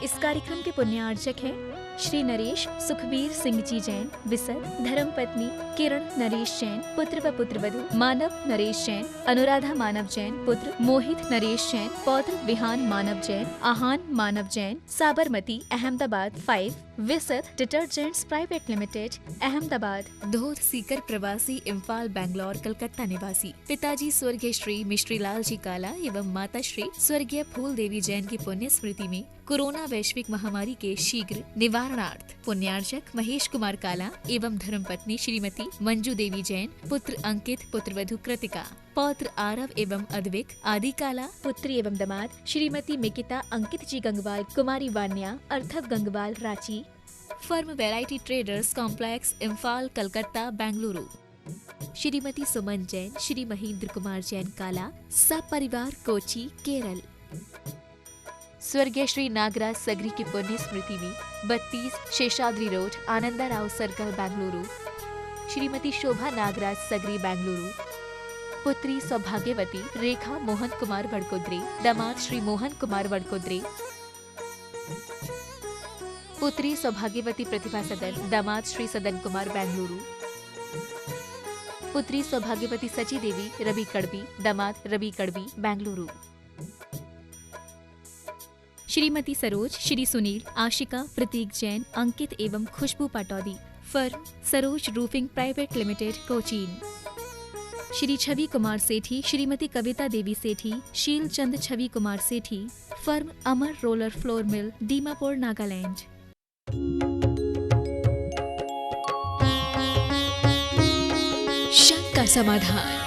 इस कार्यक्रम के पुण्यार्चक हैं श्री नरेश सुखबीर सिंह जी जैन विसर, धर्मपत्नी किरण नरेश जैन, पुत्र व पुत्रवधू मानव नरेश जैन, अनुराधा मानव जैन, पुत्र मोहित नरेश जैन, पौत्र विहान मानव जैन, आहान मानव Jain, Sabarmati Ahmedabad 5, Visar detergents private limited Ahmedabad, Dhodh Sikar प्रवासी इम्फाल बैंगलोर कलकत्ता निवासी, पिताजी स्वर्गीय श्री मिश्री लाल जी काला एवं माता श्री स्वर्गीय फूल देवी जैन की पुण्य स्मृति में कोरोना वैश्विक महामारी के शीघ्र निवारणार्थ पुण्यार्चक महेश कुमार काला एवं धर्मपत्नी श्रीमती मंजू देवी जैन, पुत्र अंकित, पुत्रवधू कृतिका, पौत्र आरव एवं अद्विक आदि काला, पुत्री एवं दामाद श्रीमती मिकिता अंकित जी गंगवाल, कुमारी वान्या अर्थव Gangwal Ranchi, firm variety traders complex Imphal Calcutta Bengaluru, Shrimati Suman Jain, Shri Mahendra Kumar Jain Kala, सब परिवार कोची केरल। स्वर्गीय श्री नागराज सगरी की पुण्य स्मृति में 32 शेषाद्री रोड आनंदा राव सर्कल बेंगलुरु, श्रीमती शोभा नागराज सगरी बेंगलुरु, पुत्री सौभाग्यवती रेखा मोहन कुमार वडकोद्रे, दामाद श्री मोहन कुमार वडकोद्रे, पुत्री सौभाग्यवती प्रतिभा सदन, दामाद श्री सदन कुमार बेंगलुरु, पुत्री सौभाग्यवती सची देवी रवि कड़बी, दामाद रवि कड़बी बेंगलुरु, श्रीमती सरोज, श्री सुनील, आशिका, प्रतीक जैन, अंकित एवं Khushboo Pataudi, firm Saroj roofing private limited Cochin, Shri Chhavi Kumar Sethi, Shrimati Kavita Devi Sethi, Sheel Chand Chhavi Kumar Sethi, firm Amar roller flour mill, Dimapur Nagaland. शंका समाधान।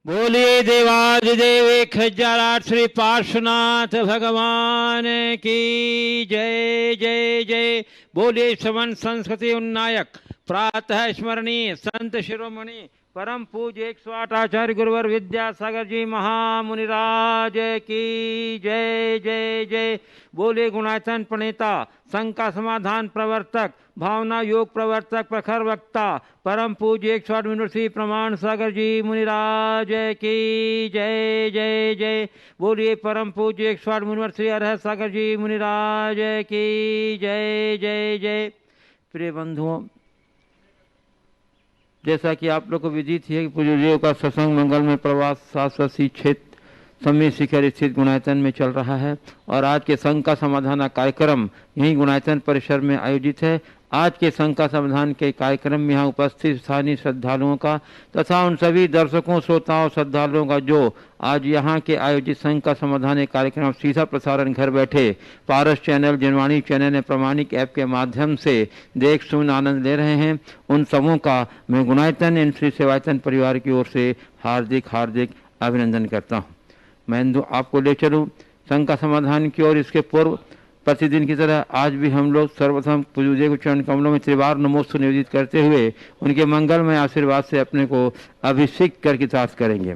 बोलिए देवाधिदेव एक हजार श्री पार्श्वनाथ भगवान की जय जय जय। बोलिए श्रवण संस्कृति उन्नायक प्रातः स्मरणीय संत शिरोमणि परम पूज्य 108 आचार्य गुरुवर विद्यासागर जी महामुनिराज की जय जय जय। बोले गुणायतन प्रणेता संघ का समाधान प्रवर्तक भावना योग प्रवर्तक प्रखर वक्ता परम पूज्य 108 यूनिवर्सिटी प्रमाण सागर जी मुनिराज की जय जय जय। बोलिए परम पूज्य 108 यूनिवर्सिटी अरह सागर जी मुनिराज की जय जय जय। प्रिय बंधुओं, जैसा कि आप लोग को विदित है कि पूज्य का सत्संग मंगल में प्रवास शाश्वती क्षेत्र समी शिखर स्थित गुणायतन में चल रहा है और आज के संघ का समाधान कार्यक्रम यही गुणायतन परिसर में आयोजित है। आज के संघ का समाधान के कार्यक्रम में यहाँ उपस्थित स्थानीय श्रद्धालुओं का तथा उन सभी दर्शकों श्रोताओं श्रद्धालुओं का जो आज यहाँ के आयोजित संघ का समाधान कार्यक्रम सीधा प्रसारण घर बैठे पारस चैनल जनवाणी चैनल ने प्रमाणिक ऐप के माध्यम से देख सुन आनंद ले रहे हैं, उन सबों का मैं गुणायतन एवं श्री सेवायतन परिवार की ओर से हार्दिक हार्दिक अभिनंदन करता हूँ। मैं आपको ले चलूँ संघ का समाधान की ओर। इसके पूर्व प्रतिदिन की तरह आज भी हम लोग सर्वप्रथम पूज्य को चरण कमलों में त्रिवार नमोस्तु निवेदित करते हुए उनके मंगलमय आशीर्वाद से अपने को अभिषेक करके साथ करेंगे।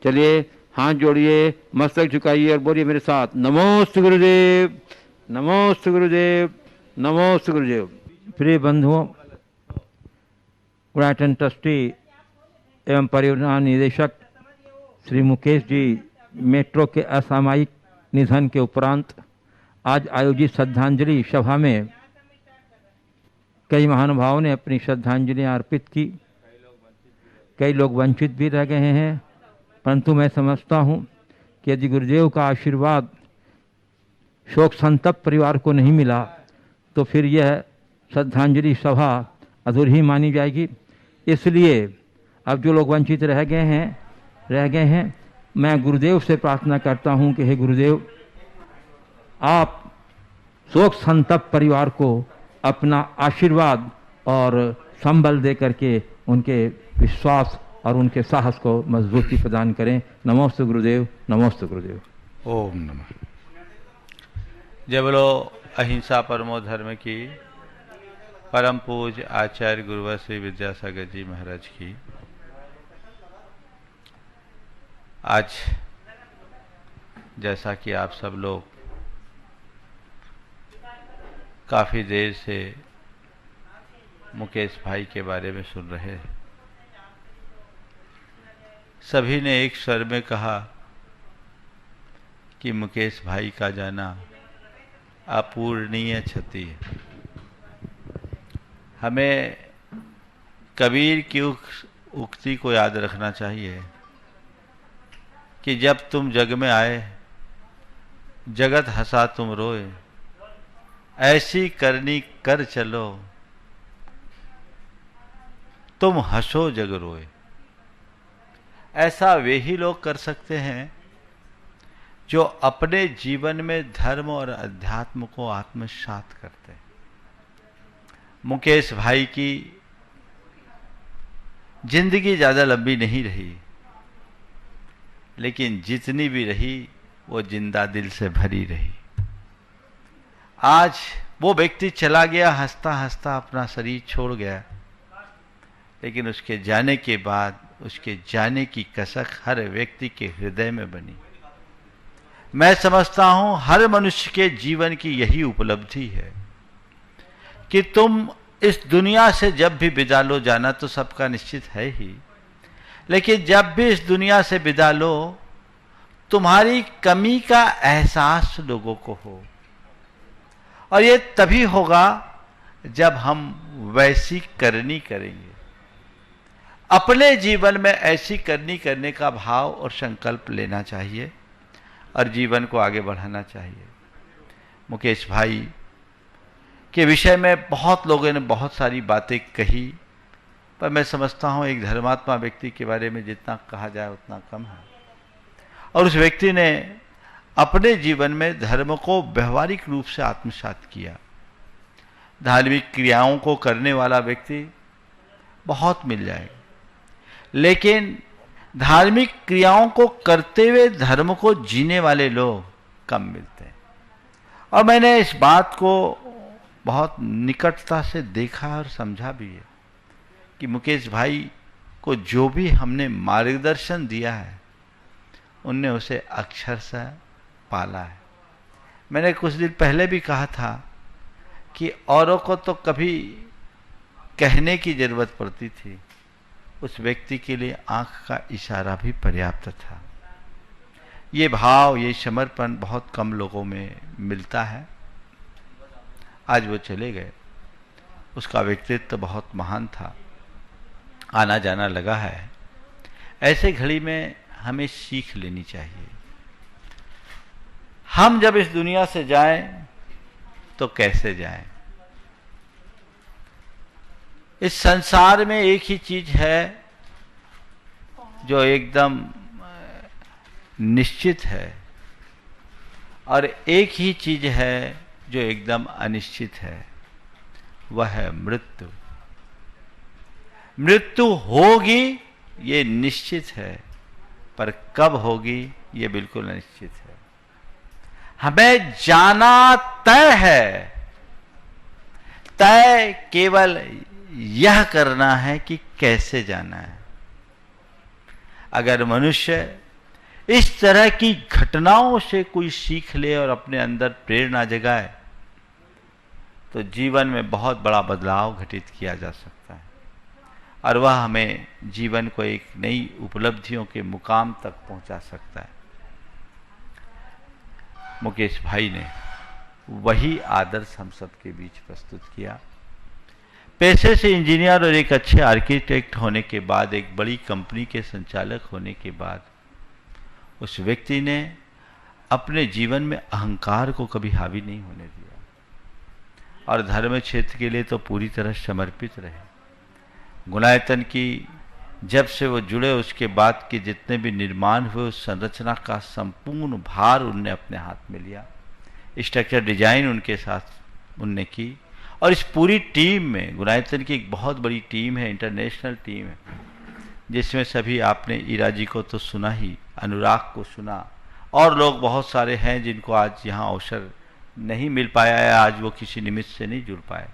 चलिए हाथ जोड़िए, मस्तक झुकाइए और बोलिए मेरे साथ, नमोस्तु गुरुदेव, नमोस्तु गुरुदेव, नमोस्तु गुरुदेव। प्रिय बंधुओं, गुणायतन ट्रस्टी एवं परियोजना निदेशक श्री मुकेश जी मेट्रो के असामयिक निधन के उपरांत आज आयोजित श्रद्धांजलि सभा में कई महानुभावों ने अपनी श्रद्धांजलियां अर्पित की। कई लोग वंचित भी रह गए हैं, परंतु मैं समझता हूं कि यदि गुरुदेव का आशीर्वाद शोक संतप्त परिवार को नहीं मिला तो फिर यह श्रद्धांजलि सभा अधूरी ही मानी जाएगी। इसलिए अब जो लोग वंचित रह गए हैं मैं गुरुदेव से प्रार्थना करता हूं कि हे गुरुदेव, आप शोक संतप्त परिवार को अपना आशीर्वाद और संबल दे करके उनके विश्वास और उनके साहस को मजबूती प्रदान करें। नमोस्तु गुरुदेव, नमोस्तु गुरुदेव। ओम नमः। जय बोलो अहिंसा परमो धर्म की परम पूज्य आचार्य गुरुवर श्री विद्यासागर जी महाराज की। आज जैसा कि आप सब लोग काफ़ी देर से मुकेश भाई के बारे में सुन रहे हैं, सभी ने एक स्वर में कहा कि मुकेश भाई का जाना अपूरणीय क्षति है। हमें कबीर की उक्ति को याद रखना चाहिए कि जब तुम जग में आए, जगत हंसा तुम रोए, ऐसी करनी कर चलो, तुम हंसो जग रोए। ऐसा वे ही लोग कर सकते हैं जो अपने जीवन में धर्म और अध्यात्म को आत्मसात करते हैं। मुकेश भाई की जिंदगी ज्यादा लंबी नहीं रही, लेकिन जितनी भी रही वो जिंदा दिल से भरी रही। आज वो व्यक्ति चला गया, हंसता हंसता अपना शरीर छोड़ गया, लेकिन उसके जाने के बाद उसके जाने की कसक हर व्यक्ति के हृदय में बनी। मैं समझता हूं हर मनुष्य के जीवन की यही उपलब्धि है कि तुम इस दुनिया से जब भी विदा लो, जाना तो सबका निश्चित है ही, लेकिन जब भी इस दुनिया से विदा लो, तुम्हारी कमी का एहसास लोगों को हो। और ये तभी होगा जब हम वैसी करनी करेंगे। अपने जीवन में ऐसी करनी करने का भाव और संकल्प लेना चाहिए और जीवन को आगे बढ़ाना चाहिए। मुकेश भाई के विषय में बहुत लोगों ने बहुत सारी बातें कही, पर मैं समझता हूं एक धर्मात्मा व्यक्ति के बारे में जितना कहा जाए उतना कम है। और उस व्यक्ति ने अपने जीवन में धर्म को व्यवहारिक रूप से आत्मसात किया। धार्मिक क्रियाओं को करने वाला व्यक्ति बहुत मिल जाएगा, लेकिन धार्मिक क्रियाओं को करते हुए धर्म को जीने वाले लोग कम मिलते हैं। और मैंने इस बात को बहुत निकटता से देखा और समझा भी है कि मुकेश भाई को जो भी हमने मार्गदर्शन दिया है, उनने उसे अक्षरशः पाला है। मैंने कुछ दिन पहले भी कहा था कि औरों को तो कभी कहने की जरूरत पड़ती थी, उस व्यक्ति के लिए आंख का इशारा भी पर्याप्त था। ये भाव, ये समर्पण बहुत कम लोगों में मिलता है। आज वो चले गए, उसका व्यक्तित्व बहुत महान था, आना जाना लगा है। ऐसे घड़ी में हमें सीख लेनी चाहिए। हम जब इस दुनिया से जाएं तो कैसे जाएं? इस संसार में एक ही चीज है जो एकदम निश्चित है, और एक ही चीज है जो एकदम अनिश्चित है, वह है मृत्यु। मृत्यु होगी ये निश्चित है, पर कब होगी ये बिल्कुल अनिश्चित है। हमें जाना तय है, तय केवल यह करना है कि कैसे जाना है। अगर मनुष्य इस तरह की घटनाओं से कोई सीख ले और अपने अंदर प्रेरणा जगाए, तो जीवन में बहुत बड़ा बदलाव घटित किया जा सकता है, और वह हमें जीवन को एक नई उपलब्धियों के मुकाम तक पहुंचा सकता है। मुकेश भाई ने वही आदर्श हम सबके बीच प्रस्तुत किया। पेशे से इंजीनियर और एक अच्छे आर्किटेक्ट होने के बाद, एक बड़ी कंपनी के संचालक होने के बाद, उस व्यक्ति ने अपने जीवन में अहंकार को कभी हावी नहीं होने दिया, और धर्म क्षेत्र के लिए तो पूरी तरह समर्पित रहे। गुणायतन की जब से वो जुड़े, उसके बाद के जितने भी निर्माण हुए, उस संरचना का संपूर्ण भार उनने अपने हाथ में लिया। स्ट्रक्चर डिजाइन उनके साथ उनने की, और इस पूरी टीम में गुणायतन की एक बहुत बड़ी टीम है, इंटरनेशनल टीम है, जिसमें सभी आपने ईरा जी को तो सुना ही, अनुराग को सुना, और लोग बहुत सारे हैं जिनको आज यहाँ अवसर नहीं मिल पाया है, आज वो किसी निमित्त से नहीं जुड़ पाए।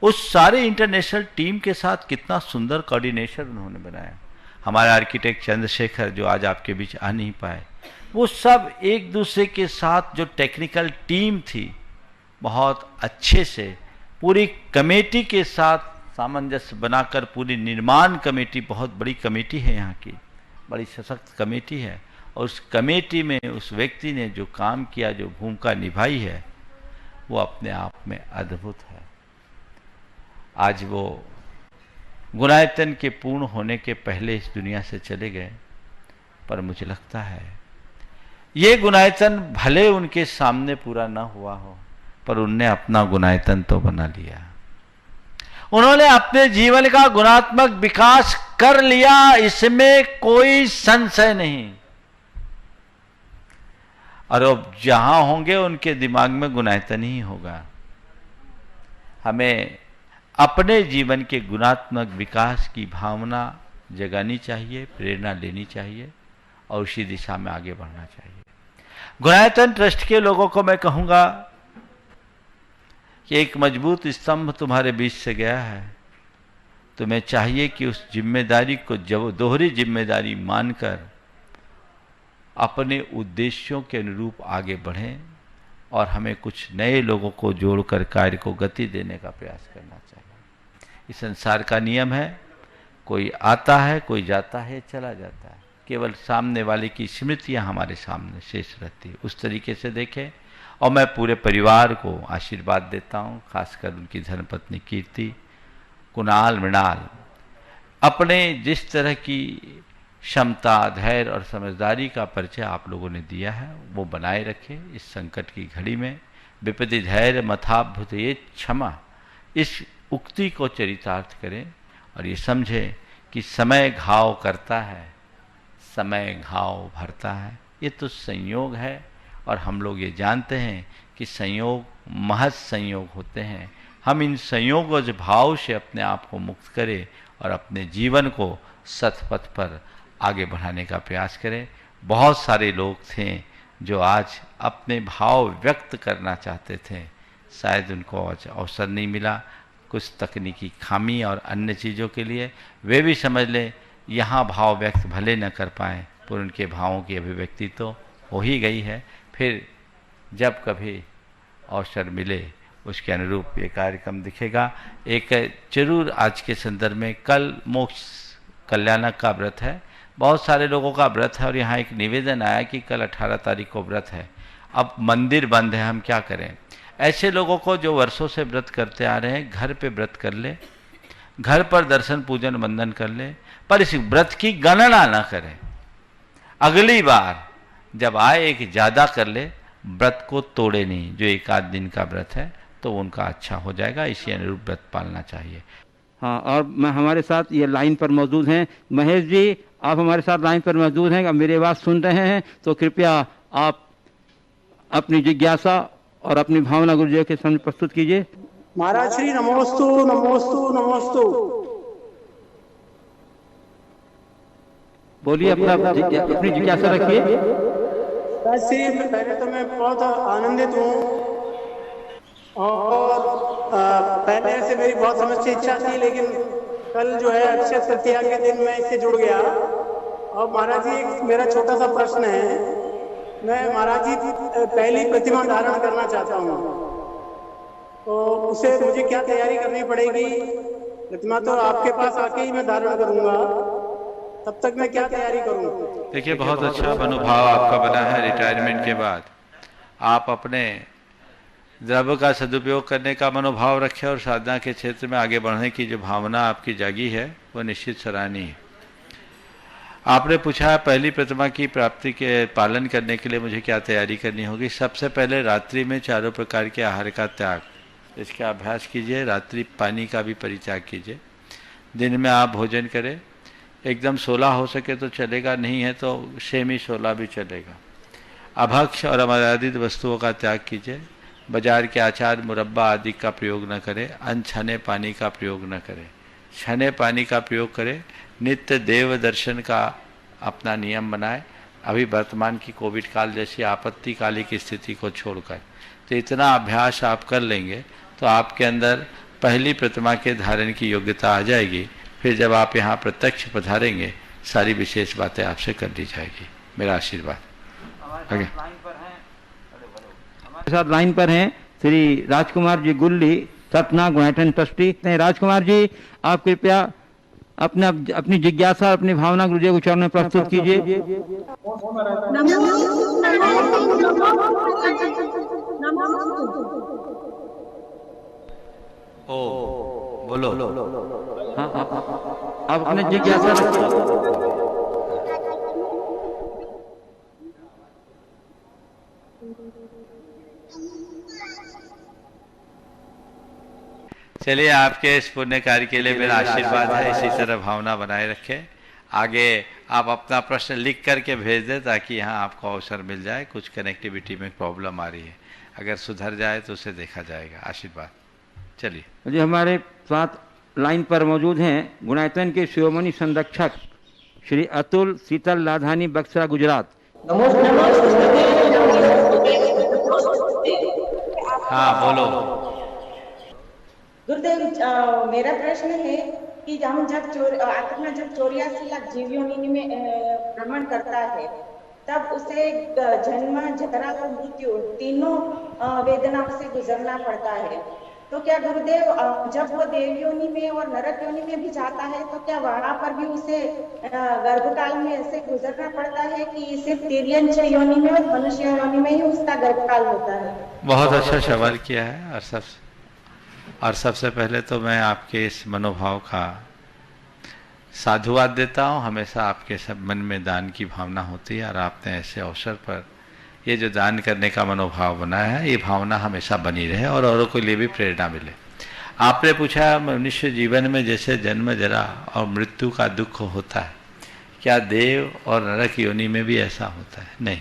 उस सारे इंटरनेशनल टीम के साथ कितना सुंदर कोऑर्डिनेशन उन्होंने बनाया। हमारे आर्किटेक्ट चंद्रशेखर जो आज आपके बीच आ नहीं पाए, वो सब एक दूसरे के साथ जो टेक्निकल टीम थी, बहुत अच्छे से पूरी कमेटी के साथ सामंजस्य बनाकर, पूरी निर्माण कमेटी, बहुत बड़ी कमेटी है यहाँ की, बड़ी सशक्त कमेटी है, और उस कमेटी में उस व्यक्ति ने जो काम किया, जो भूमिका निभाई है, वो अपने आप में अद्भुत है। आज वो गुणायतन के पूर्ण होने के पहले इस दुनिया से चले गए, पर मुझे लगता है ये गुणायतन भले उनके सामने पूरा ना हुआ हो, पर उनने अपना गुणायतन तो बना लिया। उन्होंने अपने जीवन का गुणात्मक विकास कर लिया, इसमें कोई संशय नहीं। और अब जहां होंगे उनके दिमाग में गुणायतन ही होगा। हमें अपने जीवन के गुणात्मक विकास की भावना जगानी चाहिए, प्रेरणा लेनी चाहिए और उसी दिशा में आगे बढ़ना चाहिए। गुणायतन ट्रस्ट के लोगों को मैं कहूंगा कि एक मजबूत स्तंभ तुम्हारे बीच से गया है, तुम्हें चाहिए कि उस जिम्मेदारी को जब दोहरी जिम्मेदारी मानकर अपने उद्देश्यों के अनुरूप आगे बढ़ें और हमें कुछ नए लोगों को जोड़कर कार्य को गति देने का प्रयास करना चाहिए। इस संसार का नियम है, कोई आता है, कोई जाता है, चला जाता है, केवल सामने वाले की स्मृतियां हमारे सामने शेष रहती है। उस तरीके से देखें। और मैं पूरे परिवार को आशीर्वाद देता हूं, खासकर उनकी धर्मपत्नी कीर्ति, कुणाल, मृणाल, अपने जिस तरह की क्षमता, धैर्य और समझदारी का परिचय आप लोगों ने दिया है वो बनाए रखें। इस संकट की घड़ी में विपत्ति धैर्य मथाभुत ये क्षमा, इस उक्ति को चरितार्थ करें और ये समझें कि समय घाव करता है, समय घाव भरता है। ये तो संयोग है और हम लोग ये जानते हैं कि संयोग महज संयोग होते हैं। हम इन संयोगज भाव से अपने आप को मुक्त करें और अपने जीवन को सतपथ पर आगे बढ़ाने का प्रयास करें। बहुत सारे लोग थे जो आज अपने भाव व्यक्त करना चाहते थे, शायद उनको आज अवसर नहीं मिला, कुछ तकनीकी खामी और अन्य चीज़ों के लिए। वे भी समझ लें यहाँ भाव व्यक्त भले न कर पाएँ, पर उनके भावों की अभिव्यक्ति तो हो ही गई है। फिर जब कभी अवसर मिले उसके अनुरूप ये कार्यक्रम दिखेगा। एक जरूर आज के संदर्भ में कल मोक्ष कल्याणक का व्रत है, बहुत सारे लोगों का व्रत है और यहाँ एक निवेदन आया कि कल 18 तारीख को व्रत है। अब मंदिर बंद है, हम क्या करें? ऐसे लोगों को जो वर्षों से व्रत करते आ रहे हैं, घर पे व्रत कर ले, घर पर दर्शन पूजन वंदन कर ले, पर इस व्रत की गणना ना करें। अगली बार जब आए एक ज़्यादा कर ले, व्रत को तोड़े नहीं। जो एक आध दिन का व्रत है तो उनका अच्छा हो जाएगा, इसी अनुरूप व्रत पालना चाहिए। हाँ, और मैं हमारे साथ ये लाइन पर मौजूद हैं महेश जी, आप हमारे साथ लाइन पर मौजूद हैं। अब मेरी बात सुन रहे हैं तो कृपया आप अपनी जिज्ञासा और अपनी भावना गुरुजी के सामने प्रस्तुत कीजिए। महाराज श्री नमोस्तु नमोस्तु नमोस्तु। बोलिए, अपनी जिज्ञासा रखिए। श्री पहले तो मैं बहुत आनंदित हूँ और पहले से मेरी बहुत समझ की इच्छा थी, लेकिन कल जो है अक्षय तृतीया के दिन मैं इससे जुड़ गया। और महाराज जी एक मेरा छोटा सा प्रश्न है, मैं महाराज जी पहली प्रतिमा धारण करना चाहता हूँ, तो उसे मुझे क्या तैयारी करनी पड़ेगी? प्रतिमा तो आपके पास आके ही मैं धारण करूँगा, तब तक मैं क्या तैयारी करूँ? देखिए, बहुत अच्छा मनोभाव आपका बना है। रिटायरमेंट के बाद आप अपने द्रव्य का सदुपयोग करने का मनोभाव रखें और साधना के क्षेत्र में आगे बढ़ने की जो भावना आपकी जागी है वो निश्चित सराहनीय है। आपने पूछा है पहली प्रतिमा की प्राप्ति के पालन करने के लिए मुझे क्या तैयारी करनी होगी। सबसे पहले रात्रि में 4 प्रकार के आहार का त्याग, इसका अभ्यास कीजिए। रात्रि पानी का भी परित्याग कीजिए। दिन में आप भोजन करें, एकदम 16 हो सके तो चलेगा, नहीं है तो सेमी 16 भी चलेगा। अभक्ष और अमर्यादित वस्तुओं का त्याग कीजिए। बाजार के अचार मुरब्बा आदि का प्रयोग न करें। अनछने पानी का प्रयोग न करें, छने पानी का प्रयोग करें। नित्य देव दर्शन का अपना नियम बनाए, अभी वर्तमान की कोविड काल जैसी आपत्तिकालिक स्थिति को छोड़कर। तो इतना अभ्यास आप कर लेंगे तो आपके अंदर पहली प्रतिमा के धारण की योग्यता आ जाएगी। फिर जब आप यहाँ प्रत्यक्ष पधारेंगे सारी विशेष बातें आपसे कर दी जाएगी। मेरा आशीर्वाद। हमारे साथ लाइन पर हैं श्री राजकुमार जी गुल्ली, सतना गुणायतन ट्रस्टी। राजकुमार जी, आप कृपया अपनी जिज्ञासा, अपनी भावना गुरुजी को चरण में प्रस्तुत कीजिए। ओ बोलो। हाँ आप अपने जिज्ञासा रखिए। चलिए, आपके इस पुण्य कार्य के लिए मेरा आशीर्वाद है, इसी तरह भावना बनाए रखें। आगे आप अपना प्रश्न लिख करके भेज दें ताकि यहाँ आपको अवसर मिल जाए। कुछ कनेक्टिविटी में प्रॉब्लम आ रही है, अगर सुधर जाए तो उसे देखा जाएगा। आशीर्वाद। चलिए जी, हमारे साथ लाइन पर मौजूद हैं गुणायतन के शिरोमणि संरक्षक श्री अतुल शीतल लाधानी, बक्सरा, गुजरात। हाँ बोलो। गुरुदेव, मेरा प्रश्न है कि हम जब आत्मा जब 84 लाख जीव योनि में भ्रमण करता है, तब उसे जन्म, जरा और मृत्यु तीनों वेदनाओं से गुजरना पड़ता है। तो क्या गुरुदेव, जब वो देव योनि में और नरक योनि में भी जाता है, तो क्या वहां पर भी उसे गर्भकाल में ऐसे गुजरना पड़ता है कि सिर्फ तिर्यंच योनि में और मनुष्य योनि में ही उसका गर्भकाल होता है? बहुत अच्छा सवाल किया है। और सबसे पहले तो मैं आपके इस मनोभाव का साधुवाद देता हूँ। हमेशा आपके सब मन में दान की भावना होती है और आपने ऐसे अवसर पर ये जो दान करने का मनोभाव बनाया है, ये भावना हमेशा बनी रहे और औरों के लिए भी प्रेरणा मिले। आपने पूछा मनुष्य जीवन में जैसे जन्म, जरा और मृत्यु का दुख होता है, क्या देव और नरक योनि में भी ऐसा होता है? नहीं।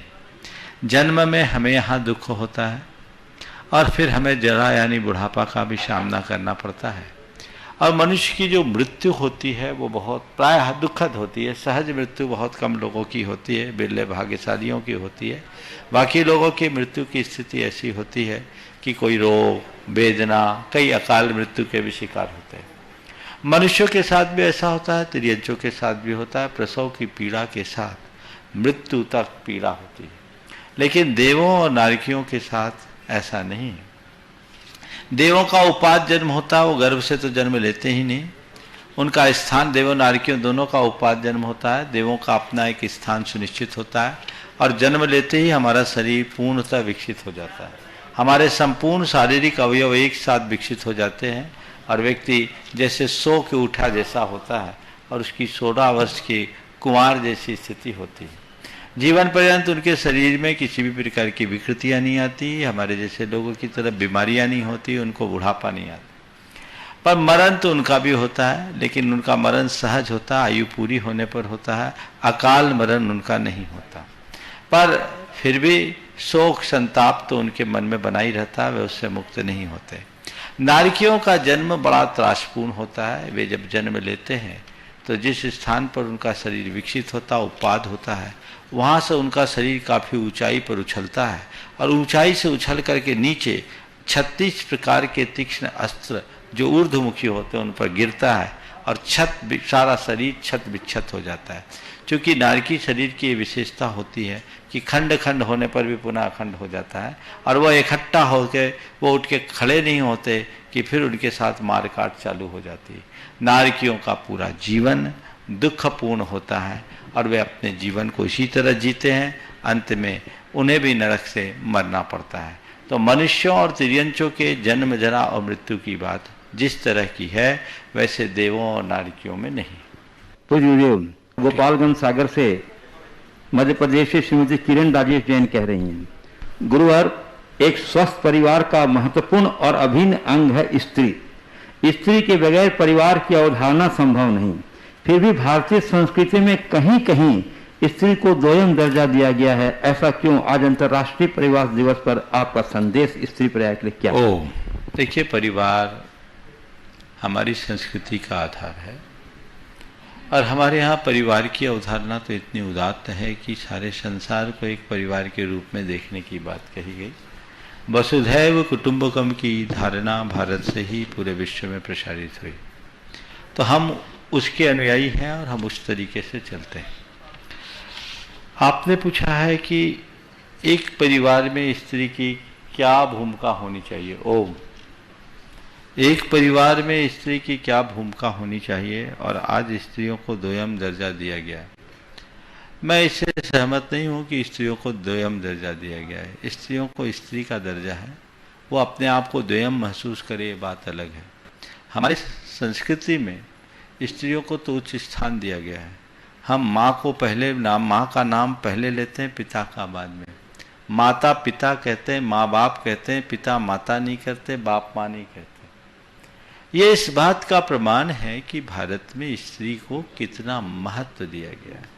जन्म में हमें यहाँ दुख होता है और फिर हमें जरा यानी बुढ़ापा का भी सामना करना पड़ता है। और मनुष्य की जो मृत्यु होती है वो बहुत प्रायः दुखद होती है। सहज मृत्यु बहुत कम लोगों की होती है, बिरले भाग्यशालियों की होती है। बाकी लोगों की मृत्यु की स्थिति ऐसी होती है कि कोई रोग, वेदना, कई अकाल मृत्यु के भी शिकार होते हैं। मनुष्यों के साथ भी ऐसा होता है, तिर्यंचों के साथ भी होता है। प्रसव की पीड़ा के साथ मृत्यु तक पीड़ा होती है। लेकिन देवों और नारकियों के साथ ऐसा नहीं है। देवों का उपाद जन्म होता है, वो गर्भ से तो जन्म लेते ही नहीं। उनका स्थान, देवों नारकियों दोनों का उपाद जन्म होता है। देवों का अपना एक स्थान सुनिश्चित होता है और जन्म लेते ही हमारा शरीर पूर्णतः विकसित हो जाता है। हमारे संपूर्ण शारीरिक अवयव एक साथ विकसित हो जाते हैं और व्यक्ति जैसे सो के उठा जैसा होता है और उसकी 16 वर्ष की कुंवार जैसी स्थिति होती है। जीवन पर्यंत उनके शरीर में किसी भी प्रकार की विकृतियां नहीं आती, हमारे जैसे लोगों की तरह बीमारियां नहीं होती, उनको बुढ़ापा नहीं आता। पर मरण तो उनका भी होता है, लेकिन उनका मरण सहज होता है, आयु पूरी होने पर होता है। अकाल मरण उनका नहीं होता, पर फिर भी शोक संताप तो उनके मन में बना ही रहता है, वे उससे मुक्त नहीं होते। नारकियों का जन्म बड़ा त्रासपूर्ण होता है। वे जब जन्म लेते हैं तो जिस स्थान पर उनका शरीर विकसित होता, उपाद होता है, वहाँ से उनका शरीर काफ़ी ऊंचाई पर उछलता है और ऊंचाई से उछल करके नीचे 36 प्रकार के तीक्ष्ण अस्त्र जो ऊर्ध्वमुखी होते हैं उन पर गिरता है और सारा शरीर छत विक्षत हो जाता है। क्योंकि नारकी शरीर की ये विशेषता होती है कि खंड खंड होने पर भी पुनः अखंड हो जाता है और वह इकट्ठा होकर वो उठ के खड़े नहीं होते कि फिर उनके साथ मारकाट चालू हो जाती है। नारकियों का पूरा जीवन दुखपूर्ण होता है और वे अपने जीवन को इसी तरह जीते हैं। अंत में उन्हें भी नरक से मरना पड़ता है। तो मनुष्यों और तिर्यंचों के जन्म, जरा और मृत्यु की बात जिस तरह की है वैसे देवों और नारकियों में नहीं। तो गोपालगंज सागर से मध्य प्रदेश से श्रीमती किरण राजेश जैन कह रही हैं, गुरुवर, एक स्वस्थ परिवार का महत्वपूर्ण और अभिन्न अंग है स्त्री। स्त्री के बगैर परिवार की अवधारणा संभव नहीं। फिर भी भारतीय संस्कृति में कहीं कहीं स्त्री को दोयम दर्जा दिया गया है, ऐसा क्यों? आज अंतर्राष्ट्रीय परिवार दिवस पर आपका संदेश स्त्री पर्याय के लिए क्या? देखिए, परिवार हमारी संस्कृति का आधार है और हमारे यहाँ परिवार की अवधारणा तो इतनी उदात्त है कि सारे संसार को एक परिवार के रूप में देखने की बात कही गई। वसुधैव कुटुंबकम की धारणा भारत से ही पूरे विश्व में प्रसारित हुई, तो हम उसके अनुयायी हैं और हम उस तरीके से चलते हैं। आपने पूछा है कि एक परिवार में स्त्री की क्या भूमिका होनी चाहिए। एक परिवार में स्त्री की क्या भूमिका होनी चाहिए और आज स्त्रियों को दोयम दर्जा दिया गया है। मैं इससे सहमत नहीं हूँ कि स्त्रियों को दोयम दर्जा दिया गया है। स्त्रियों को स्त्री का दर्जा है वो अपने आप को द्वयम महसूस करे, ये बात अलग है। हमारी संस्कृति में स्त्रियों को तो उच्च स्थान दिया गया है। हम माँ का नाम पहले लेते हैं, पिता का बाद में। माता पिता कहते हैं, माँ बाप कहते हैं, पिता माता नहीं कहते, बाप माँ नहीं कहते। ये इस बात का प्रमाण है कि भारत में स्त्री को कितना महत्व दिया गया है।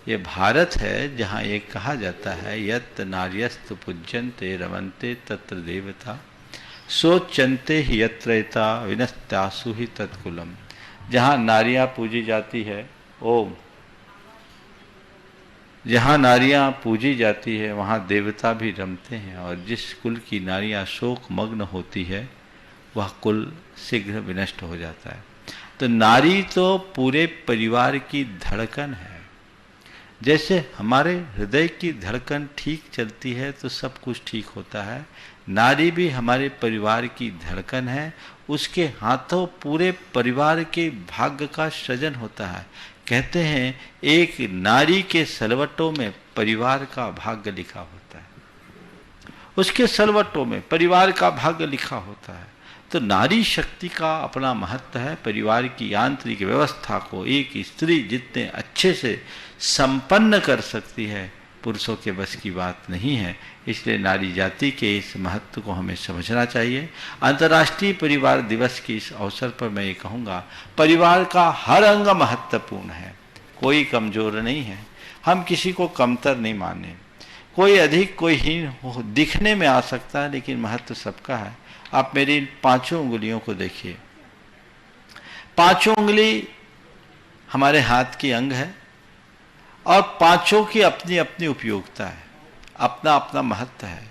ये भारत है जहाँ ये कहा जाता है, यत् नार्यस्त पूज्यन्ते रमन्ते तत्र देवता सोचन्ते ही यत्रैता विनस्त्यासु ही तत्कुलम। जहाँ नारियाँ पूजी जाती है, जहाँ नारियाँ पूजी जाती है वहाँ देवता भी रमते हैं, और जिस कुल की नारियाँ शोक मग्न होती है वह कुल शीघ्र विनष्ट हो जाता है। तो नारी तो पूरे परिवार की धड़कन है। जैसे हमारे हृदय की धड़कन ठीक चलती है तो सब कुछ ठीक होता है, नारी भी हमारे परिवार की धड़कन है। उसके हाथों पूरे परिवार के भाग्य का सृजन होता है। कहते हैं एक नारी के सलवटों में परिवार का भाग्य लिखा होता है, उसके सलवटों में परिवार का भाग्य लिखा होता है। तो नारी शक्ति का अपना महत्व है। परिवार की आंतरिक व्यवस्था को एक स्त्री जितने अच्छे से संपन्न कर सकती है, पुरुषों के बस की बात नहीं है। इसलिए नारी जाति के इस महत्व को हमें समझना चाहिए। अंतर्राष्ट्रीय परिवार दिवस के इस अवसर पर मैं ये कहूँगा, परिवार का हर अंग महत्वपूर्ण है, कोई कमजोर नहीं है। हम किसी को कमतर नहीं माने, कोई अधिक कोई हीन दिखने में आ सकता है, लेकिन महत्व सबका है। आप मेरी इन 5 उंगलियों को देखिए, 5 उंगली हमारे हाथ की अंग है, और 5 की अपनी अपनी उपयोगिता है, अपना अपना महत्व है।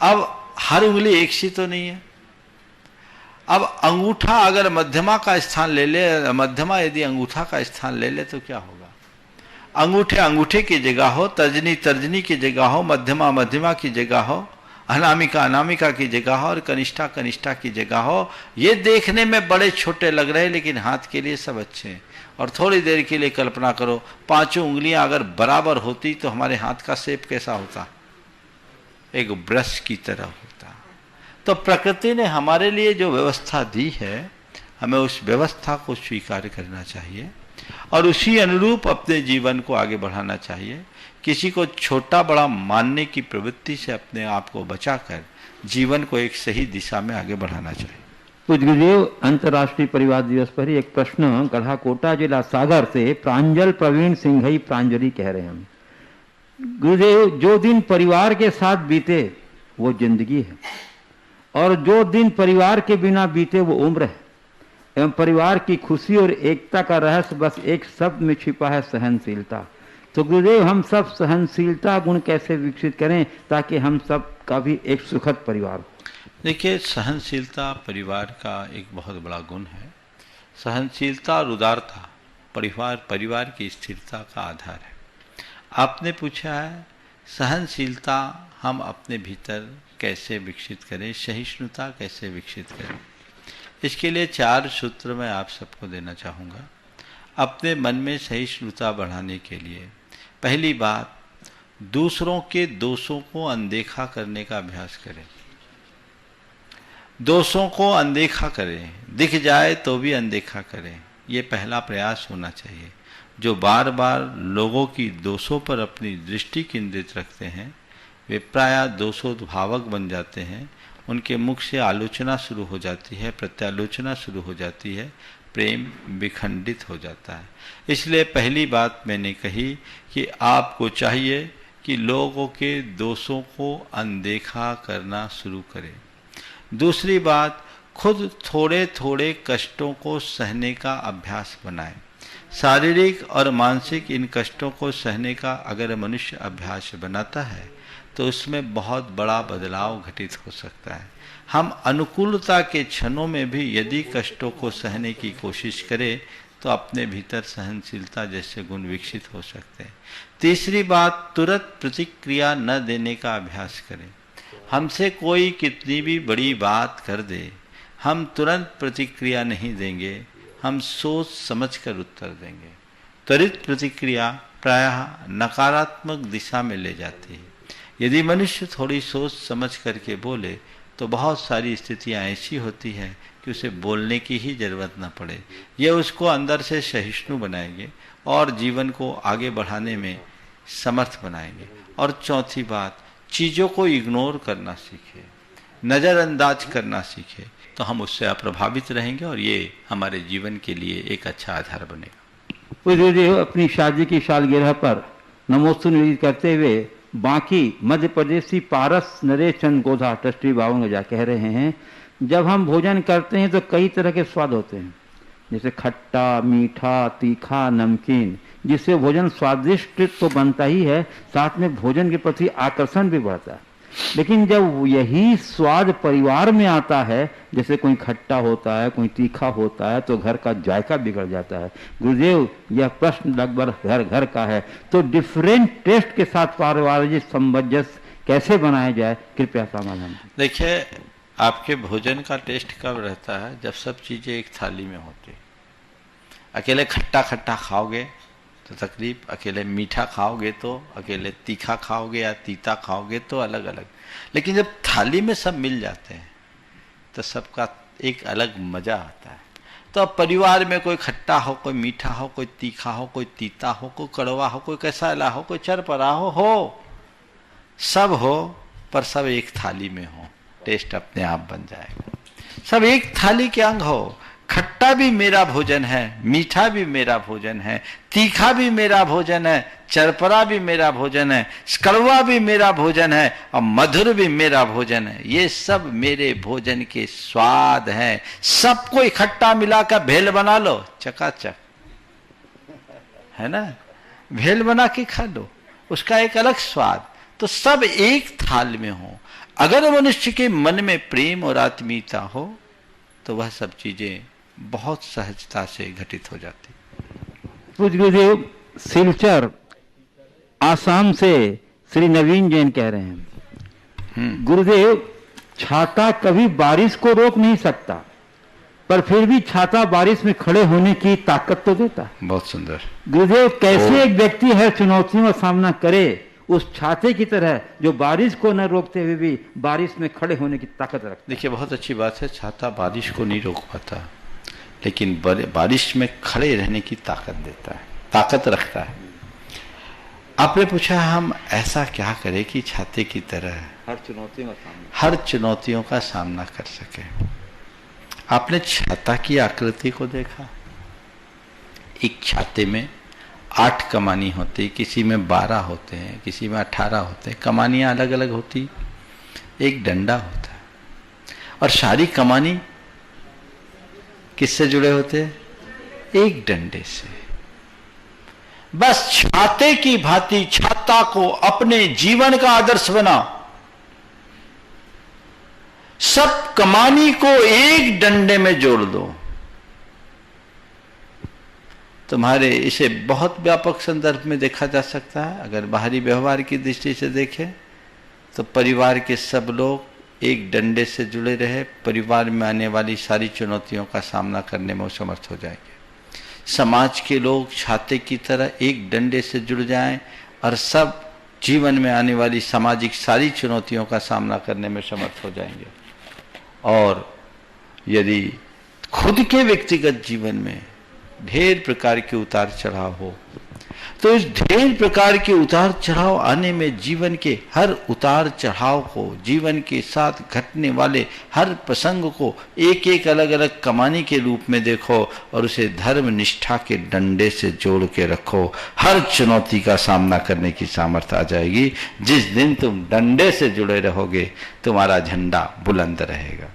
अब हर उंगली एक सी तो नहीं है। अब अंगूठा अगर मध्यमा का स्थान ले ले, मध्यमा यदि अंगूठा का स्थान ले ले तो क्या होगा? अंगूठे अंगूठे की जगह हो, तर्जनी तर्जनी की जगह हो, मध्यमा मध्यमा की जगह हो, अनामिका अनामिका की जगह हो, और कनिष्ठा कनिष्ठा की जगह हो। ये देखने में बड़े छोटे लग रहे हैं, लेकिन हाथ के लिए सब अच्छे हैं। और थोड़ी देर के लिए कल्पना करो, 5 उंगलियां अगर बराबर होती तो हमारे हाथ का शेप कैसा होता? एक ब्रश की तरह होता। तो प्रकृति ने हमारे लिए जो व्यवस्था दी है, हमें उस व्यवस्था को स्वीकार करना चाहिए और उसी अनुरूप अपने जीवन को आगे बढ़ाना चाहिए। किसी को छोटा बड़ा मानने की प्रवृत्ति से अपने आप को बचाकर जीवन को एक सही दिशा में आगे बढ़ाना चाहिए। पूज्य गुरुदेव, अंतर्राष्ट्रीय परिवार दिवस पर ही एक प्रश्न गढ़ाकोटा जिला सागर से प्रांजल प्रवीण सिंघई प्रांजलि कह रहे हैं। गुरुदेव, जो दिन परिवार के साथ बीते वो जिंदगी है, और जो दिन परिवार के बिना बीते वो उम्र है। एवं परिवार की खुशी और एकता का रहस्य बस एक शब्द में छिपा है, सहनशीलता। तो गुरुदेव, हम सब सहनशीलता गुण कैसे विकसित करें ताकि हम सब का भी एक सुखद परिवार हो? देखिए, सहनशीलता परिवार का एक बहुत बड़ा गुण है। सहनशीलता और उदारता परिवार की स्थिरता का आधार है। आपने पूछा है सहनशीलता हम अपने भीतर कैसे विकसित करें, सहिष्णुता कैसे विकसित करें। इसके लिए 4 सूत्र मैं आप सबको देना चाहूँगा। अपने मन में सहिष्णुता बढ़ाने के लिए पहली बात, दूसरों के दोषों को अनदेखा करने का अभ्यास करें। दोषों को अनदेखा करें, दिख जाए तो भी अनदेखा करें, ये पहला प्रयास होना चाहिए। जो बार बार लोगों की दोषों पर अपनी दृष्टि केंद्रित रखते हैं वे प्रायः दोषोद्भावक बन जाते हैं। उनके मुख से आलोचना शुरू हो जाती है, प्रत्यालोचना शुरू हो जाती है, प्रेम विखंडित हो जाता है। इसलिए पहली बात मैंने कही कि आपको चाहिए कि लोगों के दोषों को अनदेखा करना शुरू करें। दूसरी बात, खुद थोड़े थोड़े कष्टों को सहने का अभ्यास बनाएं। शारीरिक और मानसिक इन कष्टों को सहने का अगर मनुष्य अभ्यास बनाता है तो उसमें बहुत बड़ा बदलाव घटित हो सकता है। हम अनुकूलता के क्षणों में भी यदि कष्टों को सहने की कोशिश करें तो अपने भीतर सहनशीलता जैसे गुण विकसित हो सकते हैं। तीसरी बात, तुरंत प्रतिक्रिया न देने का अभ्यास करें। हमसे कोई कितनी भी बड़ी बात कर दे, हम तुरंत प्रतिक्रिया नहीं देंगे, हम सोच समझकर उत्तर देंगे। त्वरित प्रतिक्रिया प्रायः नकारात्मक दिशा में ले जाती है। यदि मनुष्य थोड़ी सोच समझ करके बोले तो बहुत सारी स्थितियां ऐसी होती है कि उसे बोलने की ही जरूरत न पड़े। ये उसको अंदर से सहिष्णु बनाएंगे और जीवन को आगे बढ़ाने में समर्थ बनाएंगे। और चौथी बात, चीज़ों को इग्नोर करना सीखे, नज़रअंदाज करना सीखे, तो हम उससे अप्रभावित रहेंगे और ये हमारे जीवन के लिए एक अच्छा आधार बनेगा। पूज्य अपनी शादी की सालगिरह पर नमोस्तु निवेदित करते हुए बाकी मध्य प्रदेशी पारस नरेश चंद गोधा ट्रस्टी बावनगजा कह रहे हैं, जब हम भोजन करते हैं तो कई तरह के स्वाद होते हैं, जैसे खट्टा, मीठा, तीखा, नमकीन, जिससे भोजन स्वादिष्ट तो बनता ही है, साथ में भोजन के प्रति आकर्षण भी बढ़ता है। लेकिन जब यही स्वाद परिवार में आता है, जैसे कोई खट्टा होता है, कोई तीखा होता है, तो घर का जायका बिगड़ जाता है। गुरुदेव, यह प्रश्न लगभग घर घर का है, तो डिफरेंट टेस्ट के साथ पारिवारिक सामंजस्य कैसे बनाया जाए, कृपया समाधान। देखिए, आपके भोजन का टेस्ट कब रहता है? जब सब चीजें एक थाली में होती। अकेले खट्टा खट्टा खाओगे तो तकलीफ, अकेले मीठा खाओगे तो, अकेले तीखा खाओगे या तीता खाओगे तो अलग अलग। लेकिन जब थाली में सब मिल जाते हैं तो सबका एक अलग मजा आता है। तो अब परिवार में कोई खट्टा हो, कोई मीठा हो, कोई तीखा हो, कोई तीता हो, कोई कड़वा हो, कोई कैसाला हो, कोई चरपरा हो, सब हो, पर सब एक थाली में हो, टेस्ट अपने आप बन जाएगा। सब एक थाली के अंग हो। खट्टा भी मेरा भोजन है, मीठा भी मेरा भोजन है, तीखा भी मेरा भोजन है, चरपरा भी मेरा भोजन है, कड़वा भी मेरा भोजन है और मधुर भी मेरा भोजन है। ये सब मेरे भोजन के स्वाद हैं। सबको इकट्ठा मिलाकर भेल बना लो, चकाचक, है ना? भेल बना के खा लो, उसका एक अलग स्वाद। तो सब एक थाल में हो। अगर मनुष्य के मन में प्रेम और आत्मीयता हो तो वह सब चीजें बहुत सहजता से घटित हो जाती। पूज्य गुरुदेव, सिलचर आसाम से श्री नवीन जैन कह रहे हैं, गुरुदेव, छाता कभी बारिश को रोक नहीं सकता, पर फिर भी छाता बारिश में खड़े होने की ताकत तो देता है। बहुत सुंदर। गुरुदेव, कैसे एक व्यक्ति हर चुनौतियों का सामना करे उस छाते की तरह जो बारिश को न रोकते हुए भी बारिश में खड़े होने की ताकत रखता है। देखिए, बहुत अच्छी बात है, छाता बारिश को नहीं रोक पाता, लेकिन बारिश में खड़े रहने की ताकत देता है, ताकत रखता है। आपने पूछा हम ऐसा क्या करें कि छाते की तरह हर चुनौतियों का सामना कर सके। आपने छाता की आकृति को देखा? एक छाते में 8 कमानी होती, किसी में 12 होते हैं, किसी में 18 होते हैं, कमानियां अलग अलग होती। एक डंडा होता है और सारी कमानी किससे जुड़े होते हैं? एक डंडे से। बस छाते की भांति छाता को अपने जीवन का आदर्श बना। सब कमानी को एक डंडे में जोड़ दो। तुम्हारे इसे बहुत व्यापक संदर्भ में देखा जा सकता है। अगर बाहरी व्यवहार की दृष्टि से देखें तो परिवार के सब लोग एक डंडे से जुड़े रहे, परिवार में आने वाली सारी चुनौतियों का सामना करने में समर्थ हो जाएंगे। समाज के लोग छाते की तरह एक डंडे से जुड़ जाएं और सब जीवन में आने वाली सामाजिक सारी चुनौतियों का सामना करने में समर्थ हो जाएंगे। और यदि खुद के व्यक्तिगत जीवन में ढेर प्रकार के उतार चढ़ाव हो तो इस ढेर प्रकार के उतार चढ़ाव आने में जीवन के हर उतार चढ़ाव को, जीवन के साथ घटने वाले हर प्रसंग को एक एक अलग अलग कमानी के रूप में देखो और उसे धर्म निष्ठा के डंडे से जोड़ के रखो। हर चुनौती का सामना करने की सामर्थ्य आ जाएगी। जिस दिन तुम डंडे से जुड़े रहोगे तुम्हारा झंडा बुलंद रहेगा।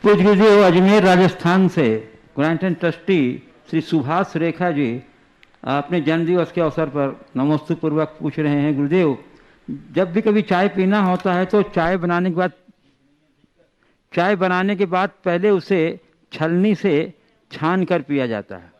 पूज्य गुरुदेव, अजमेर राजस्थान से गुणायतन ट्रस्टी श्री सुभाष रेखा जी अपने जन्मदिवस के अवसर पर नमोस्तु पूर्वक पूछ रहे हैं, गुरुदेव, जब भी कभी चाय पीना होता है तो चाय बनाने के बाद पहले उसे छलनी से छान कर पिया जाता है।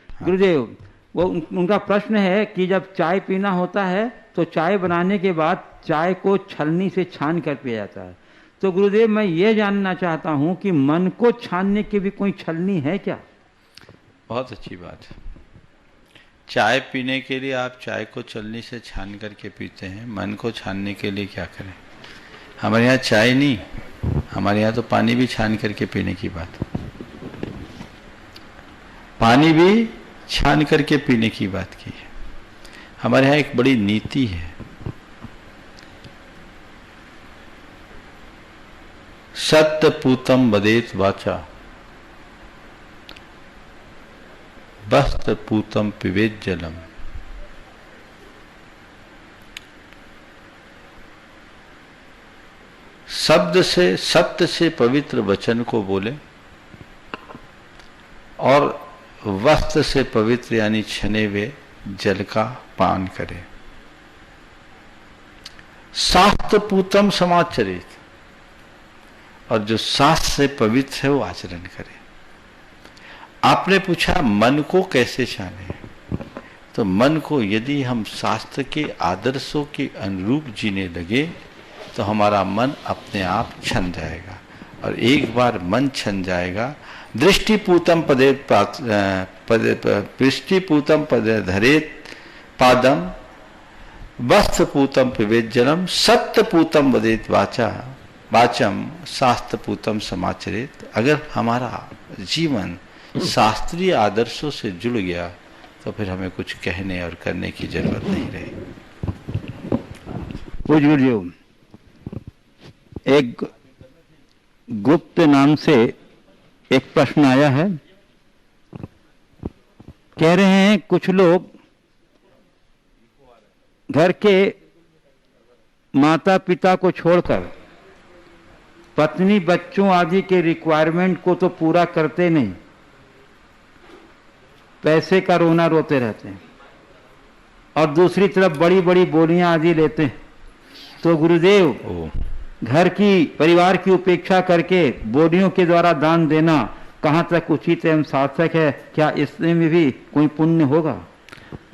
गुरुदेव, वो उनका प्रश्न है कि जब चाय पीना होता है तो चाय बनाने के बाद चाय को छलनी से छान कर पिया जाता है। तो गुरुदेव, मैं ये जानना चाहता हूँ कि मन को छानने की भी कोई छलनी है क्या? बहुत अच्छी बात है। चाय पीने के लिए आप चाय को छलनी से छान करके पीते हैं, मन को छानने के लिए क्या करें? हमारे यहाँ चाय नहीं, हमारे यहाँ तो पानी भी छान करके पीने की बात, पानी भी छान करके पीने की बात की है। हमारे यहाँ एक बड़ी नीति है, सत्य पूतम वदेत वाचा, वस्त्र पूतम पिबेत जलम। शब्द से, सत्य से पवित्र वचन को बोले और वस्त्र से पवित्र यानी छने हुए जल का पान करे। शास्त्र पूतम समाचरित, और जो शास्त्र से पवित्र है वो आचरण करे। आपने पूछा मन को कैसे जाने, तो मन को यदि हम शास्त्र के आदर्शों के अनुरूप जीने लगे तो हमारा मन अपने आप छन जाएगा, और एक बार मन छन जाएगा, दृष्टिपूतम पदे दृष्टिपूतम पदे धरेत पादम, वस्त्रपूतम पिबेत जलम, सत्यपूतम वदेत वाचा वाचम, शास्त्रपूतम समाचरित। अगर हमारा जीवन शास्त्रीय आदर्शों से जुड़ गया तो फिर हमें कुछ कहने और करने की जरूरत नहीं रही। पूज्य गुरुदेव, एक गुप्त नाम से एक प्रश्न आया है। कह रहे हैं कुछ लोग घर के माता पिता को छोड़कर पत्नी बच्चों आदि के रिक्वायरमेंट को तो पूरा करते नहीं, पैसे का रोना रोते रहते हैं, और दूसरी तरफ बड़ी बड़ी बोलियां आदि लेते हैं। तो गुरुदेव, घर की परिवार की उपेक्षा करके बोलियों के द्वारा दान देना कहाँ तक उचित एवं सार्थक है? क्या इसमें भी कोई पुण्य होगा?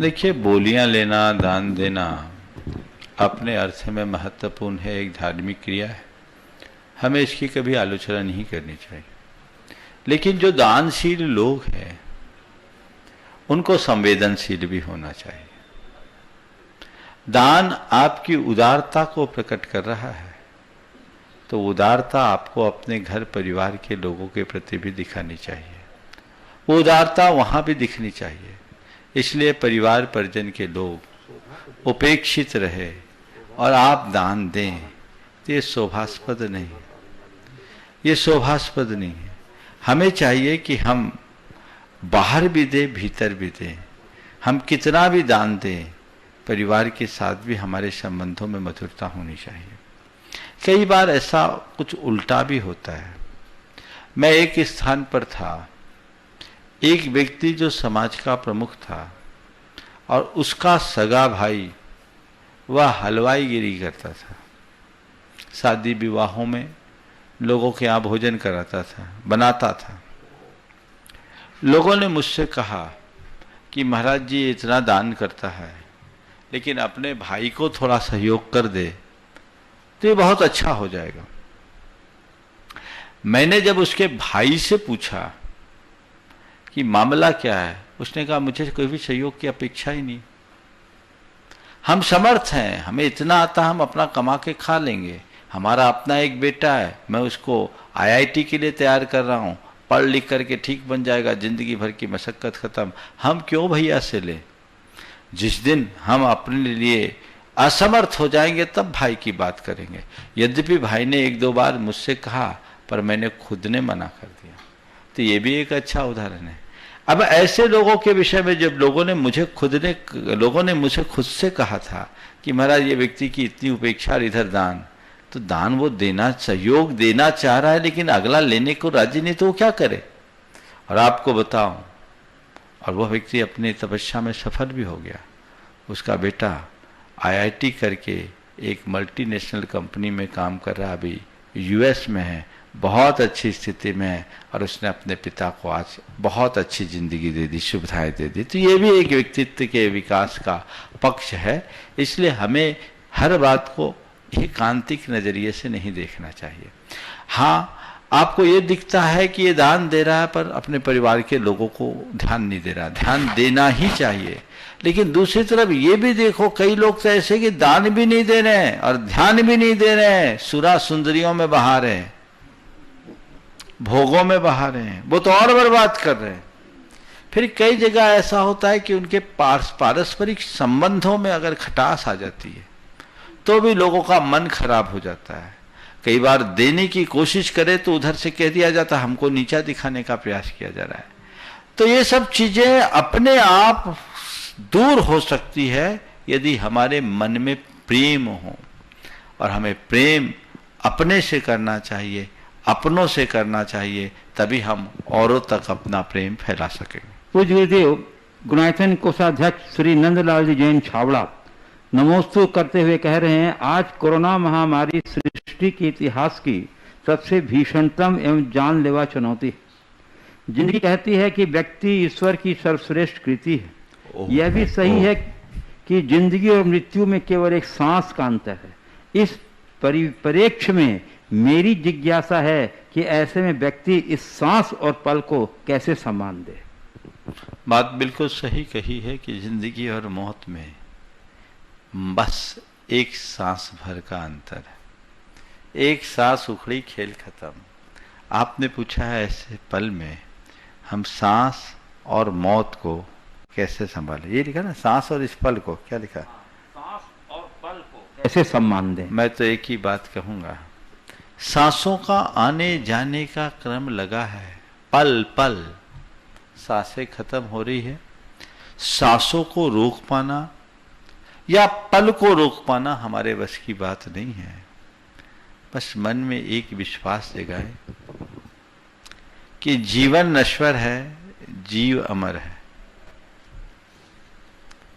देखिए, बोलियां लेना, दान देना अपने अर्थ में महत्वपूर्ण है, एक धार्मिक क्रिया है, हमें इसकी कभी आलोचना नहीं करनी चाहिए। लेकिन जो दानशील लोग हैं उनको संवेदनशील भी होना चाहिए। दान आपकी उदारता को प्रकट कर रहा है, तो उदारता आपको अपने घर परिवार के लोगों के प्रति भी दिखानी चाहिए, वो उदारता वहां भी दिखनी चाहिए। इसलिए परिवार परिजन के लोग उपेक्षित रहे और आप दान दें, तो ये शोभास्पद नहीं, ये शोभास्पद नहीं है। हमें चाहिए कि हम बाहर भी दें, भीतर भी दें। हम कितना भी दान दें, परिवार के साथ भी हमारे संबंधों में मधुरता होनी चाहिए। कई बार ऐसा कुछ उल्टा भी होता है। मैं एक स्थान पर था, एक व्यक्ति जो समाज का प्रमुख था और उसका सगा भाई वह हलवाईगिरी करता था, शादी विवाहों में लोगों के यहाँ भोजन कराता था, बनाता था। लोगों ने मुझसे कहा कि महाराज जी इतना दान करता है, लेकिन अपने भाई को थोड़ा सहयोग कर दे तो ये बहुत अच्छा हो जाएगा। मैंने जब उसके भाई से पूछा कि मामला क्या है, उसने कहा मुझे कोई भी सहयोग की अपेक्षा ही नहीं, हम समर्थ हैं, हमें इतना आता हम अपना कमा के खा लेंगे। हमारा अपना एक बेटा है, मैं उसको IIT के लिए तैयार कर रहा हूँ, पढ़ लिख करके ठीक बन जाएगा, जिंदगी भर की मशक्कत खत्म, हम क्यों भैया से ले। जिस दिन हम अपने लिए असमर्थ हो जाएंगे तब भाई की बात करेंगे। यद्यपि भाई ने एक दो बार मुझसे कहा, पर मैंने खुद ने मना कर दिया। तो ये भी एक अच्छा उदाहरण है। अब ऐसे लोगों के विषय में जब लोगों ने मुझे खुद से कहा था कि महाराज ये व्यक्ति की इतनी उपेक्षा और इधर दान, तो दान वो देना, सहयोग देना चाह रहा है, लेकिन अगला लेने को राजी नहीं, तो वो क्या करे। और आपको बताऊं, और वह व्यक्ति अपनी तपस्या में सफल भी हो गया। उसका बेटा IIT करके एक मल्टीनेशनल कंपनी में काम कर रहा, अभी US में है, बहुत अच्छी स्थिति में है, और उसने अपने पिता को आज बहुत अच्छी जिंदगी दे दी, सुविधाएं दे दी। तो ये भी एक व्यक्तित्व के विकास का पक्ष है। इसलिए हमें हर बात को एकांतिक नजरिए से नहीं देखना चाहिए। हाँ, आपको ये दिखता है कि ये दान दे रहा है, पर अपने परिवार के लोगों को ध्यान नहीं दे रहा। ध्यान देना ही चाहिए, लेकिन दूसरी तरफ ये भी देखो, कई लोग तो ऐसे कि दान भी नहीं दे रहे हैं और ध्यान भी नहीं दे रहे हैं, सुरा सुंदरियों में बहा रहे हैं, भोगों में बहा रहे हैं, वो तो और बर्बाद कर रहे हैं। फिर कई जगह ऐसा होता है कि उनके पारस्परिक संबंधों में अगर खटास आ जाती है तो भी लोगों का मन खराब हो जाता है। कई बार देने की कोशिश करे तो उधर से कह दिया जाता है हमको नीचा दिखाने का प्रयास किया जा रहा है। तो ये सब चीजें अपने आप दूर हो सकती है यदि हमारे मन में प्रेम हो, और हमें प्रेम अपने से करना चाहिए, अपनों से करना चाहिए, तभी हम औरों तक अपना प्रेम फैला सकेंगे। पूज्य गुरुदेव, गुणायतन कोषाध्यक्ष श्री नंदलाल जी जैन छावड़ा नमोस्तु करते हुए कह रहे हैं, आज कोरोना महामारी सृष्टि के इतिहास की सबसे भीषणतम एवं जानलेवा चुनौती है। जिंदगी कहती है कि व्यक्ति ईश्वर की सर्वश्रेष्ठ कृति है। यह भी सही है कि जिंदगी और मृत्यु में केवल एक सांस का अंतर है। इस परिप्रेक्ष्य में मेरी जिज्ञासा है कि ऐसे में व्यक्ति इस सांस और पल को कैसे सम्मान दे। बात बिल्कुल सही कही है कि जिंदगी और मौत में बस एक सांस भर का अंतर है। एक सांस उखड़ी, खेल खत्म। आपने पूछा है ऐसे पल में हम सांस और मौत को कैसे संभालें। ये लिखा ना, सांस और इस पल को, क्या लिखा? सांस और पल को कैसे सम्मान दें। मैं तो एक ही बात कहूंगा, सांसों का आने जाने का क्रम लगा है, पल पल सांसें खत्म हो रही है। सांसों को रोक पाना या पल को रोक पाना हमारे बस की बात नहीं है। बस मन में एक विश्वास जगाए कि जीवन नश्वर है, जीव अमर है।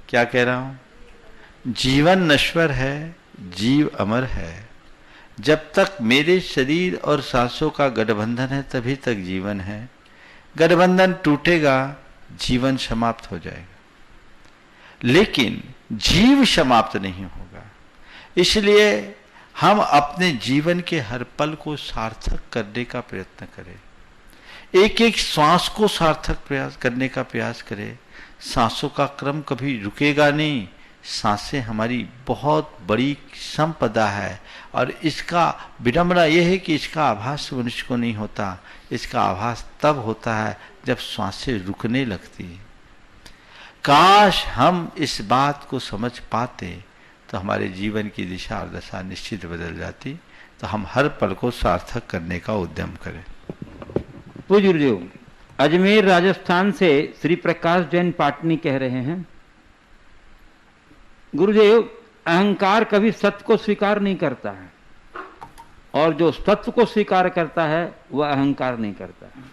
क्या कह रहा हूं? जीवन नश्वर है, जीव अमर है। जब तक मेरे शरीर और सांसों का गठबंधन है तभी तक जीवन है। गठबंधन टूटेगा, जीवन समाप्त हो जाएगा, लेकिन जीव समाप्त नहीं होगा। इसलिए हम अपने जीवन के हर पल को सार्थक करने का प्रयत्न करें। एक एक श्वास को सार्थक प्रयास करने का प्रयास करें। सांसों का क्रम कभी रुकेगा नहीं। सांसें हमारी बहुत बड़ी संपदा है, और इसका विडंबना यह है कि इसका आभास मनुष्य को नहीं होता। इसका आभास तब होता है जब सांसें रुकने लगती है। काश हम इस बात को समझ पाते तो हमारे जीवन की दिशा और दशा निश्चित बदल जाती। तो हम हर पल को सार्थक करने का उद्यम करें। पूज्य गुरुदेव, अजमेर राजस्थान से श्री प्रकाश जैन पाटनी कह रहे हैं, गुरुदेव अहंकार कभी सत्य को स्वीकार नहीं करता है, और जो सत्य को स्वीकार करता है वह अहंकार नहीं करता है।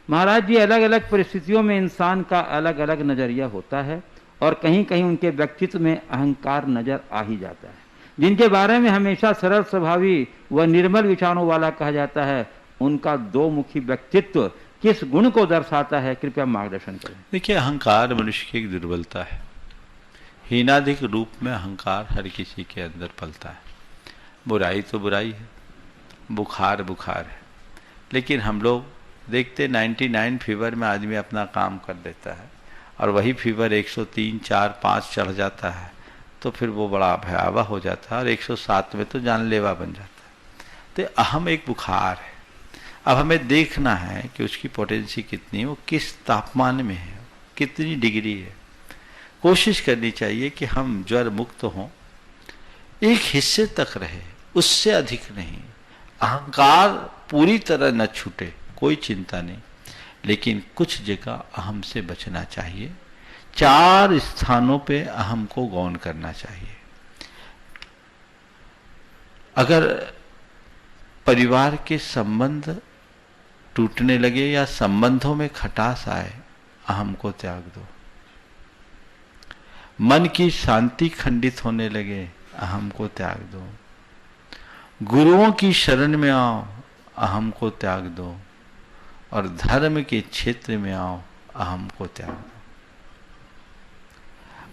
महाराज जी, अलग अलग परिस्थितियों में इंसान का अलग अलग नजरिया होता है, और कहीं कहीं उनके व्यक्तित्व में अहंकार नजर आ ही जाता है। जिनके बारे में हमेशा सरल स्वभावी व निर्मल विचारों वाला कहा जाता है, उनका दो मुखी व्यक्तित्व किस गुण को दर्शाता है, कृपया मार्गदर्शन करें। देखिए, अहंकार मनुष्य की एक दुर्बलता है। हीनाधिक रूप में अहंकार हर किसी के अंदर पलता है। बुराई तो बुराई है, बुखार बुखार है, लेकिन हम लोग देखते 99 फीवर में आदमी अपना काम कर देता है, और वही फीवर 103, 4, 5 चढ़ जाता है तो फिर वो बड़ा भयावह हो जाता है, और 107 में तो जानलेवा बन जाता है। तो अहम एक बुखार है। अब हमें देखना है कि उसकी पोटेंसी कितनी है, वो किस तापमान में है, कितनी डिग्री है। कोशिश करनी चाहिए कि हम ज्वर मुक्त हों, एक हिस्से तक रहे, उससे अधिक नहीं। अहंकार पूरी तरह न छूटे, कोई चिंता नहीं, लेकिन कुछ जगह अहम से बचना चाहिए। 4 स्थानों पे अहम को गौण करना चाहिए। अगर परिवार के संबंध टूटने लगे या संबंधों में खटास आए, अहम को त्याग दो। मन की शांति खंडित होने लगे, अहम को त्याग दो। गुरुओं की शरण में आओ, अहम को त्याग दो। और धर्म के क्षेत्र में आओ, अहम को त्याग दो।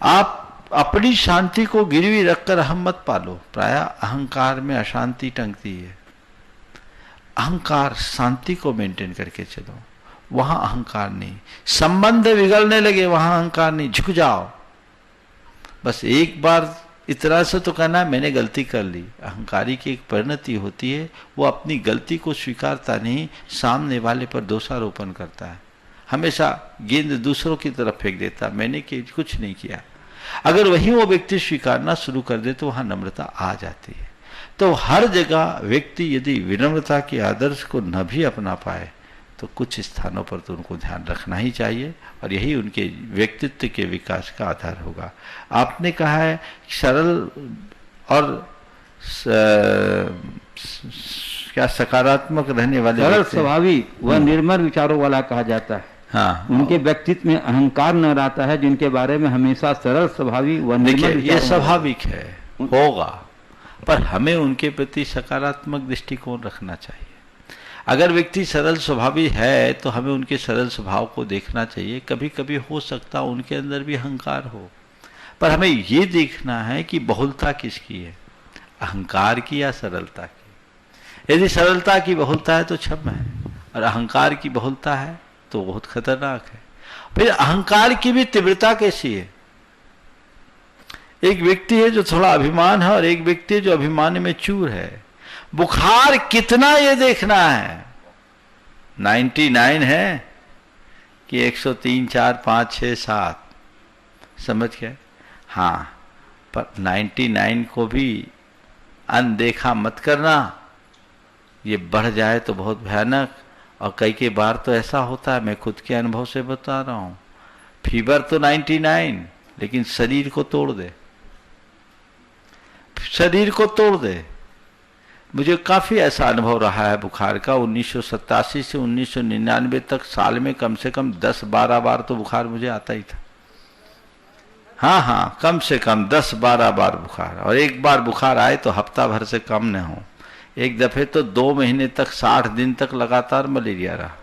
आप अपनी शांति को गिरवी रखकर अहम मत पालो। प्रायः अहंकार में अशांति टंगती है। अहंकार, शांति को मेंटेन करके चलो, वहां अहंकार नहीं। संबंध बिगड़ने लगे, वहां अहंकार नहीं, झुक जाओ। बस एक बार इतना से तो कहना मैंने गलती कर ली। अहंकारी की एक परिणति होती है, वो अपनी गलती को स्वीकारता नहीं, सामने वाले पर दोषारोपण करता है, हमेशा गेंद दूसरों की तरफ फेंक देता, मैंने कुछ नहीं किया। अगर वही वो व्यक्ति स्वीकारना शुरू कर दे तो वहां नम्रता आ जाती है। तो हर जगह व्यक्ति यदि विनम्रता के आदर्श को न भी अपना पाए तो कुछ स्थानों पर तो उनको ध्यान रखना ही चाहिए, और यही उनके व्यक्तित्व के विकास का आधार होगा। आपने कहा है सरल और क्या सकारात्मक रहने वाले, सरल स्वभावी व निर्मल विचारों वाला कहा जाता है। हाँ, उनके व्यक्तित्व में अहंकार न रहता है, जिनके बारे में हमेशा सरल स्वभावी व निर्मल ये स्वाभाविक है, होगा, पर हमें उनके प्रति सकारात्मक दृष्टिकोण रखना चाहिए। अगर व्यक्ति सरल स्वभावी है तो हमें उनके सरल स्वभाव को देखना चाहिए। कभी कभी हो सकता उनके अंदर भी अहंकार हो, पर हमें ये देखना है कि बहुलता किसकी है, अहंकार की या सरलता की। यदि सरलता की बहुलता है तो क्षमा है, और अहंकार की बहुलता है तो बहुत खतरनाक है। फिर अहंकार की भी तीव्रता कैसी है? एक व्यक्ति है जो थोड़ा अभिमान है, और एक व्यक्ति है जो अभिमान में चूर है। बुखार कितना ये देखना है, 99 है कि 103, 4, 5, 6, 7, समझ गए? हाँ, पर 99 को भी अनदेखा मत करना, ये बढ़ जाए तो बहुत भयानक। और कई बार तो ऐसा होता है, मैं खुद के अनुभव से बता रहा हूं, फीवर तो 99 लेकिन शरीर को तोड़ दे, शरीर को तोड़ दे। मुझे काफी ऐसा अनुभव रहा है बुखार का। 1987 से 1999 तक साल में कम से कम 10-12 बार तो बुखार मुझे आता ही था। हाँ, कम से कम 10-12 बार बुखार, और एक बार बुखार आए तो हफ्ता भर से कम न हो। एक दफे तो 2 महीने तक 60 दिन तक लगातार मलेरिया रहा।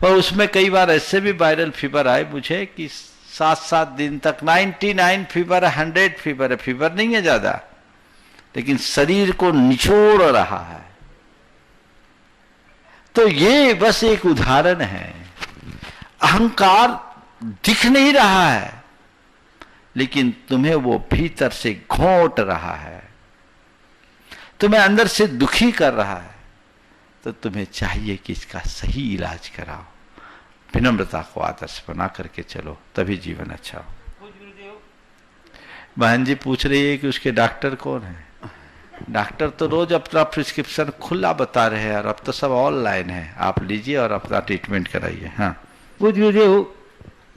पर उसमें कई बार ऐसे भी वायरल फीवर आए मुझे कि 7-7 दिन तक 99 फीवर है, 100 फीवर है, फीवर नहीं है ज्यादा, लेकिन शरीर को निचोड़ रहा है। तो ये बस एक उदाहरण है। अहंकार दिख नहीं रहा है, लेकिन तुम्हें वो भीतर से घोंट रहा है, तुम्हें अंदर से दुखी कर रहा है। तो तुम्हें चाहिए कि इसका सही इलाज कराओ, विनम्रता को आदर्श बना करके चलो, तभी जीवन अच्छा हो। बहन जी पूछ रही है कि उसके डॉक्टर कौन है। डॉक्टर तो रोज अपना प्रिस्क्रिप्शन खुला बता रहे हैं, और अब तो सब ऑनलाइन है, आप लीजिए और अपना ट्रीटमेंट कराइए। हाँ, पूज्य गुरुदेव,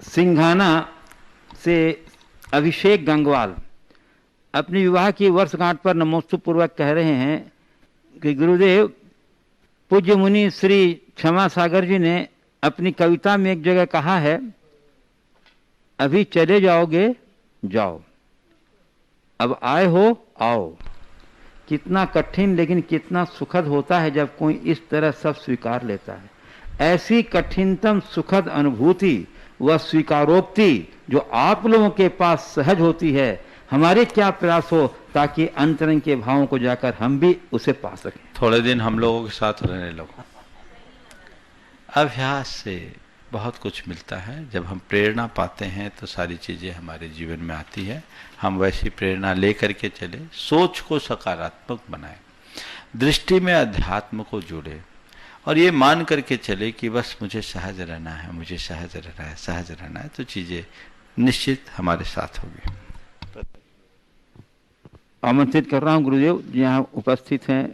सिंघाना से अभिषेक गंगवाल अपने विवाह की वर्षगांठ पर नमोस्तुपूर्वक कह रहे हैं कि गुरुदेव, पूज्य मुनि श्री क्षमा सागर जी ने अपनी कविता में एक जगह कहा है, अभी चले जाओगे जाओ, अब आए हो आओ। कितना कठिन लेकिन कितना सुखद होता है जब कोई इस तरह सब स्वीकार लेता है। ऐसी कठिनतम सुखद अनुभूति व स्वीकारोक्ति जो आप लोगों के पास सहज होती है, हमारे क्या प्रयास हो ताकि अंतरंग के भावों को जाकर हम भी उसे पा सकें। थोड़े दिन हम लोगों के साथ रहने लगो। अभ्यास से बहुत कुछ मिलता है। जब हम प्रेरणा पाते हैं तो सारी चीजें हमारे जीवन में आती है। हम वैसी प्रेरणा लेकर के चले, सोच को सकारात्मक बनाए, दृष्टि में अध्यात्म को जोड़े, और ये मान करके चले कि बस मुझे सहज रहना है, मुझे सहज रहना है, सहज रहना है, तो चीजें निश्चित हमारे साथ होगी। आमंत्रित कर रहा हूं गुरुदेव यहाँ उपस्थित हैं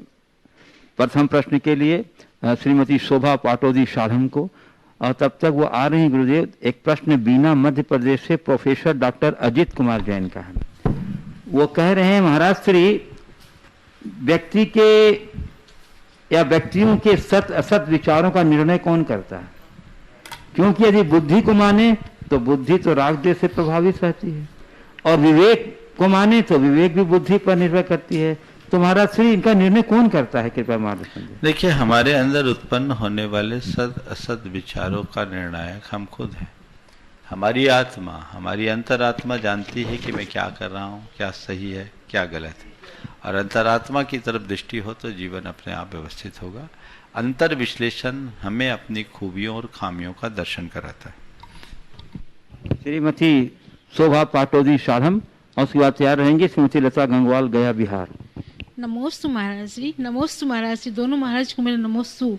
प्रथम प्रश्न के लिए श्रीमती शोभा पाटोदी साधम को, और तब तक वो आ रही हैं गुरुदेव। एक प्रश्न बीना मध्य प्रदेश से प्रोफेसर डॉक्टर अजित कुमार जैन का है। वो कह रहे हैं, महाराज श्री, व्यक्ति के या व्यक्तियों के सत असत विचारों का निर्णय कौन करता है? क्योंकि यदि बुद्धि को माने तो बुद्धि तो राग देश से प्रभावित रहती है, और विवेक को माने तो विवेक भी बुद्धि पर निर्भर करती है। तो महाराज श्री, इनका निर्णय कौन करता है? कृपया मार्गदर्शन दीजिए। देखिए, हमारे अंदर उत्पन्न होने वाले सद असद विचारों का निर्णायक हम खुद हैं। हमारी आत्मा, हमारी अंतरात्मा जानती है कि मैं क्या कर रहा हूँ, क्या सही है, क्या गलत है, और अंतरात्मा की तरफ दृष्टि हो तो जीवन अपने आप व्यवस्थित होगा। अंतर विश्लेषण हमें अपनी खूबियों और खामियों का दर्शन कराता है। श्रीमती शोभा पाटोदी साधम और उसके बाद तैयार रहेंगे श्रीमती लता गंगवाल, गया बिहार। नमोस्तु महाराज जी, नमोस्तु महाराज जी, दोनों महाराज को मेरा नमोस्तु।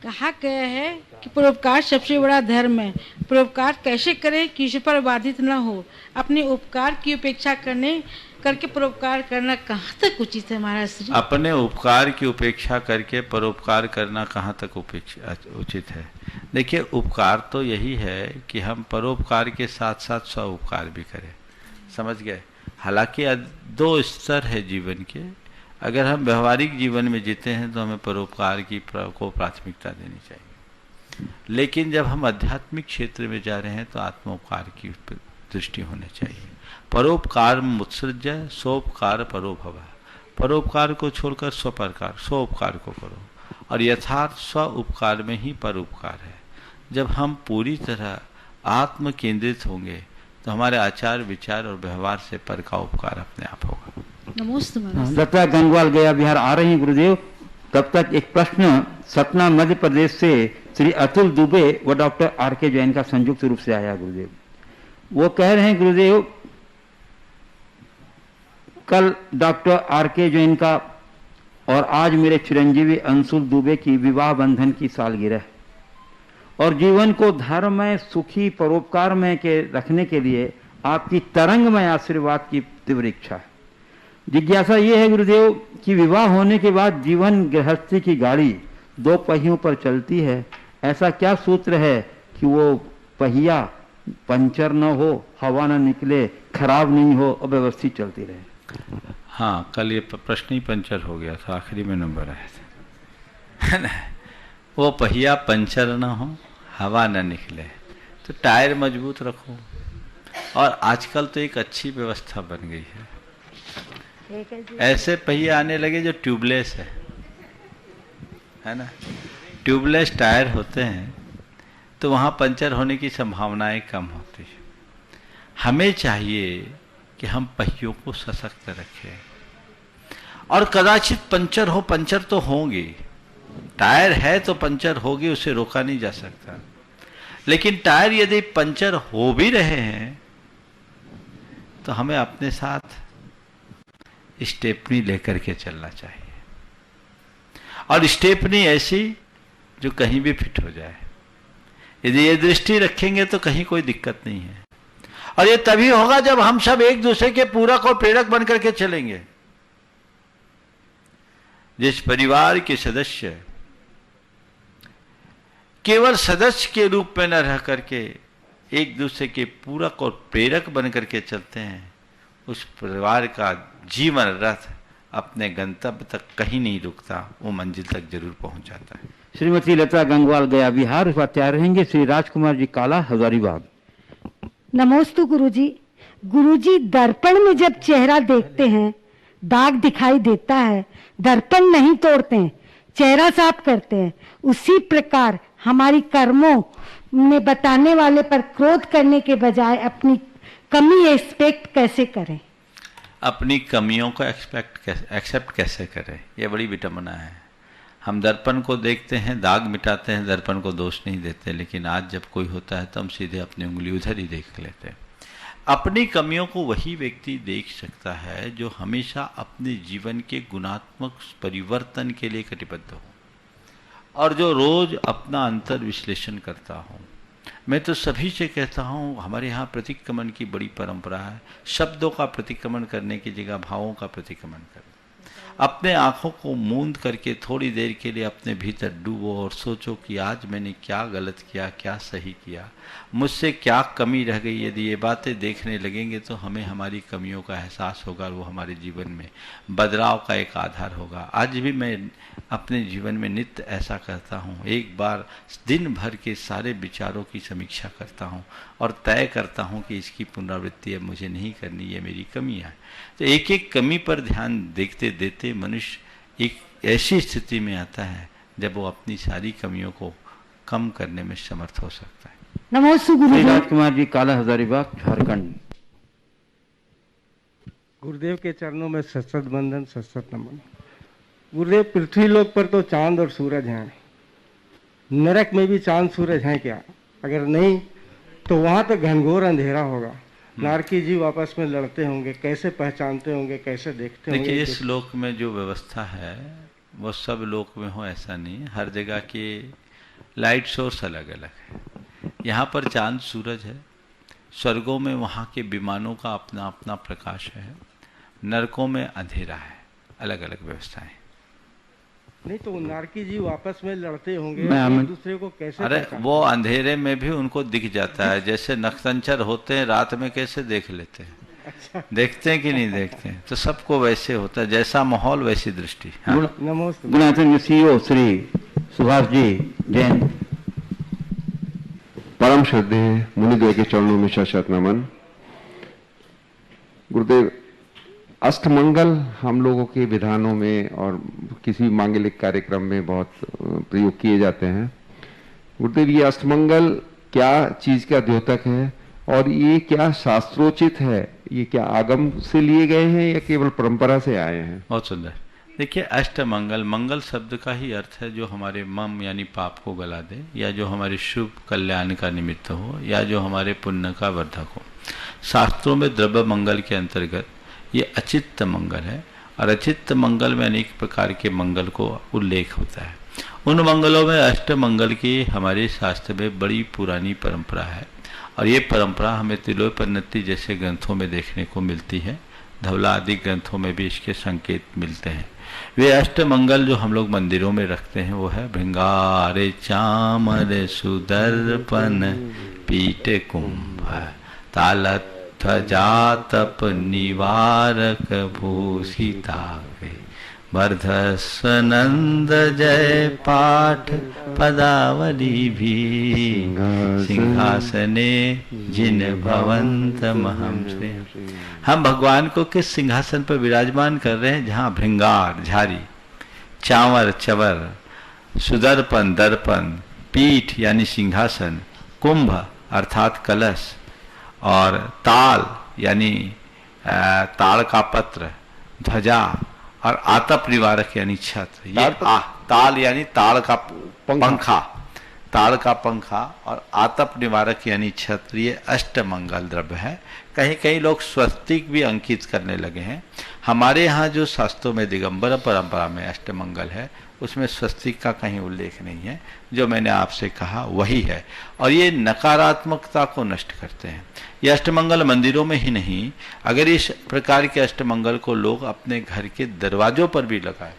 कहा गया है कि परोपकार सबसे बड़ा धर्म है। परोपकार कैसे करें कि ईश्वर पर बाधित न हो। अपने उपकार की उपेक्षा करके परोपकार करना कहाँ तक उचित है महाराज जी? अपने उपकार की उपेक्षा करके परोपकार करना कहाँ तक उचित है? देखिए, उपकार तो यही है कि हम परोपकार के साथ साथ स्व उपकार भी करें। समझ गए? हालांकि दो स्तर है जीवन के। अगर हम व्यवहारिक जीवन में जीते हैं तो हमें परोपकार को प्राथमिकता देनी चाहिए, लेकिन जब हम आध्यात्मिक क्षेत्र में जा रहे हैं तो आत्मोपकार की दृष्टि होनी चाहिए। परोपकार मुत्सृज्य सोपकार परोभव। परोपकार को छोड़कर स्वोपकार को करो, और यथार्थ स्व उपकार में ही परोपकार है। जब हम पूरी तरह आत्म केंद्रित होंगे तो हमारे आचार विचार और व्यवहार से पर का उपकार अपने आप होगा। नमस्ते महाराज। लता गंगवाल, गया बिहार आ रही हैं गुरुदेव। तब तक एक प्रश्न सतना मध्य प्रदेश से श्री अतुल दुबे व डॉक्टर आर के जैन का संयुक्त रूप से आया गुरुदेव। वो कह रहे हैं गुरुदेव, कल डॉक्टर आर के जैन का और आज मेरे चिरंजीवी अंशुल दुबे की विवाह बंधन की सालगिरह, और जीवन को धर्ममय, सुखी, परोपकारमय के रखने के लिए आपकी तरंगमय आशीर्वाद की तीव्र इच्छा है। जिज्ञासा ये है गुरुदेव कि विवाह होने के बाद जीवन गृहस्थी की गाड़ी दो पहियों पर चलती है। ऐसा क्या सूत्र है कि वो पहिया पंचर न हो, हवा न निकले, खराब नहीं हो और व्यवस्थित चलती रहे? हाँ, कल ये प्रश्न ही पंचर हो गया था, आखिरी में नंबर आया था, है ना? वो पहिया पंचर न हो, हवा न निकले, तो टायर मजबूत रखो। और आजकल तो एक अच्छी व्यवस्था बन गई है, ऐसे पहिए आने लगे जो ट्यूबलेस है ना? ट्यूबलेस टायर होते हैं तो वहाँ पंचर होने की संभावनाएं कम होती है। हमें चाहिए कि हम पहियों को सशक्त रखें, और कदाचित पंचर हो, पंचर तो होंगे, टायर है तो पंचर होगी, उसे रोका नहीं जा सकता। लेकिन टायर यदि पंचर हो भी रहे हैं तो हमें अपने साथ स्टेपनी लेकर के चलना चाहिए, और स्टेपनी ऐसी जो कहीं भी फिट हो जाए। यदि ये दृष्टि रखेंगे तो कहीं कोई दिक्कत नहीं है, और ये तभी होगा जब हम सब एक दूसरे के पूरक और प्रेरक बनकर के चलेंगे। जिस परिवार के सदस्य केवल सदस्य के रूप में न रह करके एक दूसरे के पूरक और प्रेरक बन करके चलते हैं, उस परिवार का जीवन रथ अपने गंतव्य तक कहीं नहीं रुकता, वो मंजिल तक जरूर पहुंच जाता है। श्रीमती लता गंगवाल, गया बिहार। उसके बाद तैयार रहेंगे श्री राजकुमार जी, काला, हजारीबाग। नमोस्तु गुरुजी। गुरुजी, दर्पण में जब चेहरा देखते हैं दाग दिखाई देता है, दर्पण नहीं तोड़ते हैं, चेहरा साफ करते हैं। उसी प्रकार हमारी कर्मों में बताने वाले पर क्रोध करने के बजाय अपनी कमी एक्सपेक्ट कैसे करें? अपनी कमियों को एक्सेप्ट कैसे करें, ये बड़ी विडंबना है। हम दर्पण को देखते हैं, दाग मिटाते हैं, दर्पण को दोष नहीं देते, लेकिन आज जब कोई होता है तो हम सीधे अपनी उंगली उधर ही देख लेते हैं। अपनी कमियों को वही व्यक्ति देख सकता है जो हमेशा अपने जीवन के गुणात्मक परिवर्तन के लिए कटिबद्ध हो, और जो रोज अपना अंतर विश्लेषण करता हो। मैं तो सभी से कहता हूँ, हमारे यहाँ प्रतिक्रमण की बड़ी परंपरा है। शब्दों का प्रतिक्रमण करने की जगह भावों का प्रतिक्रमण करो। अपने आँखों को मूंद करके थोड़ी देर के लिए अपने भीतर डूबो और सोचो कि आज मैंने क्या गलत किया, क्या सही किया, मुझसे क्या कमी रह गई। यदि ये बातें देखने लगेंगे तो हमें हमारी कमियों का एहसास होगा, और वो हमारे जीवन में बदलाव का एक आधार होगा। आज भी मैं अपने जीवन में नित्य ऐसा करता हूँ, एक बार दिन भर के सारे विचारों की समीक्षा करता हूँ और तय करता हूँ कि इसकी पुनरावृत्ति अब मुझे नहीं करनी, ये मेरी कमियाँ हैं। तो एक एक कमी पर ध्यान देखते देते मनुष्य एक ऐसी स्थिति में आता है जब वो अपनी सारी कमियों को कम करने में समर्थ हो सकता है। नमोस्तु गुरुजी। राजकुमार जी, काला, हजारीबाग, झारखंड। गुरुदेव के चरणों में सशत बंधन, सशत नमन। गुरुदेव, पृथ्वी लोक पर तो चांद और सूरज हैं, नरक में भी चांद सूरज हैं क्या? अगर नहीं तो वहाँ तो घनघोर अंधेरा होगा। नारकी जीव आपस में लड़ते होंगे, कैसे पहचानते होंगे, कैसे देखते होंगे? देखिए, इस लोक में जो व्यवस्था है वो सब लोक में हो ऐसा नहीं, हर जगह के लाइट सोर्स अलग अलग है। यहाँ पर चांद सूरज है, स्वर्गों में वहाँ के विमानों का अपना अपना प्रकाश है, नरकों में अंधेरा है, अलग अलग व्यवस्थाएं। नहीं तो नारकी जीव आपस में लड़ते होंगे, एक दूसरे को कैसे? अरे वो अंधेरे में भी उनको दिख जाता है, जैसे नक्षत्र होते हैं रात में कैसे देख लेते हैं। अच्छा। देखते हैं कि नहीं देखते हैं? तो सबको वैसे होता है, जैसा माहौल वैसी दृष्टि। हाँ। नमस्ते। गुणायतन CEO श्री सुभाष जी जैन। परम श्रद्धेय मुनिद्वय के चरणों में शत नमन। गुरुदेव, अष्टमंगल हम लोगों के विधानों में और किसी मांगलिक कार्यक्रम में बहुत प्रयोग किए जाते हैं। गुरुदेव, ये अष्टमंगल क्या चीज का द्योतक है और ये क्या शास्त्रोचित है? ये क्या आगम से लिए गए हैं या केवल परंपरा से आए हैं? बहुत सुंदर। देखिए, अष्टमंगल, मंगल शब्द का ही अर्थ है जो हमारे मम यानी पाप को गला दे, या जो हमारे शुभ कल्याण का निमित्त हो, या जो हमारे पुण्य का वर्धक हो। शास्त्रों में द्रव्य मंगल के अंतर्गत ये अचित्त मंगल है, और अचित्त मंगल में अनेक प्रकार के मंगल को उल्लेख होता है। उन मंगलों में अष्टमंगल की हमारे शास्त्र में बड़ी पुरानी परंपरा है, और ये परंपरा हमें तिलोपनिषद जैसे ग्रंथों में देखने को मिलती है। धवला आदि ग्रंथों में भी इसके संकेत मिलते हैं। वे अष्टमंगल जो हम लोग मंदिरों में रखते हैं वो है भृंगारे चामर सुदर्पण पीठ कुंभ तालत ध्वजातप निवारक भूषिता वर्धस्वनंद जय पाठ पदावली भी सिंहासने जिन भवंत महम से। हम भगवान को किस सिंहासन पर विराजमान कर रहे हैं? जहाँ भृंगार झारी, चांवर चवर, सुदर्पण दर्पण, पीठ यानी सिंहासन, कुंभ अर्थात कलश, और ताल यानी ताड़ का पत्र, ध्वजा, और आतप निवारक यानी छत्र। ये ताल यानी ताड़ का पंखा, ताड़ का पंखा, और आतप निवारक यानी छत्र। ये अष्टमंगल द्रव्य है। कहीं कहीं लोग स्वस्तिक भी अंकित करने लगे हैं। हमारे यहाँ जो शास्त्रों में दिगंबर परंपरा में अष्टमंगल है उसमें स्वस्तिक का कहीं उल्लेख नहीं है। जो मैंने आपसे कहा वही है, और ये नकारात्मकता को नष्ट करते हैं। ये अष्टमंगल मंदिरों में ही नहीं, अगर इस प्रकार के अष्टमंगल को लोग अपने घर के दरवाजों पर भी लगाए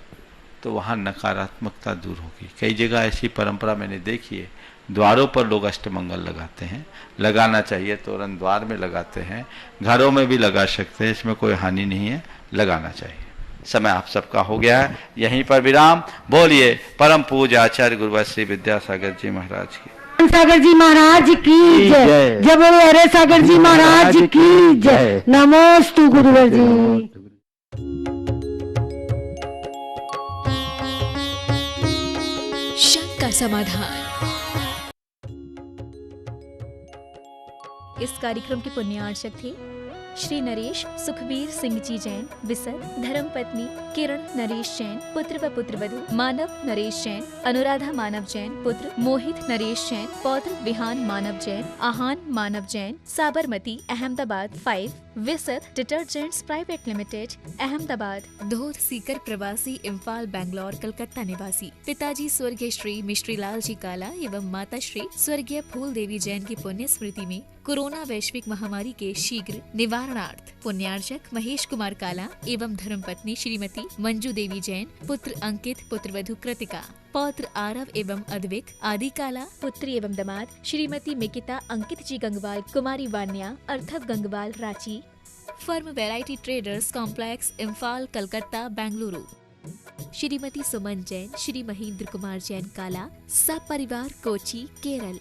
तो वहाँ नकारात्मकता दूर होगी। कई जगह ऐसी परंपरा मैंने देखी है, द्वारों पर लोग अष्टमंगल लगाते हैं। लगाना चाहिए, तोरण द्वार में लगाते हैं, घरों में भी लगा सकते हैं, इसमें कोई हानि नहीं है, लगाना चाहिए। समय आप सबका हो गया है, यहीं पर विराम। बोलिए परम पूज्य आचार्य गुरुवर श्री विद्यासागर जी महाराज की। सागर जी महाराज की जय। जय बोले अरे सागर जी महाराज की जय। नमोस्तु गुरुवर जी। शंका समाधान। इस कार्यक्रम के पुण्यार्चक थे श्री नरेश सुखबीर सिंह जी जैन, विसर, धर्मपत्नी किरण नरेश जैन, पुत्र व पुत्रवधू मानव नरेश जैन, अनुराधा मानव जैन, पुत्र मोहित नरेश जैन, पौत्र विहान मानव जैन, आहान मानव Jain, Sabarmati Ahmedabad 5, Visar detergents private limited Ahmedabad, Dhodh Sikar प्रवासी इम्फाल बैंगलोर कलकत्ता निवासी, पिताजी स्वर्गीय श्री मिश्री लाल जी काला एवं माता श्री स्वर्गीय फूल देवी जैन की पुण्य स्मृति में कोरोना वैश्विक महामारी के शीघ्र निवारणार्थ पुण्यार्चक महेश कुमार काला एवं धर्मपत्नी श्रीमती मंजू देवी जैन, पुत्र अंकित, पुत्रवधू कृतिका, पौत्र आरव एवं अद्विक आदि काला, पुत्री एवं दामाद श्रीमती मिकिता अंकित जी गंगवाल, कुमारी वान्या अर्थव Gangwal Ranchi, firm variety traders complex Imphal Calcutta Bengaluru, Shrimati Suman Jain, Shri Mahendra Kumar Jain Kala, सब परिवार कोची केरल।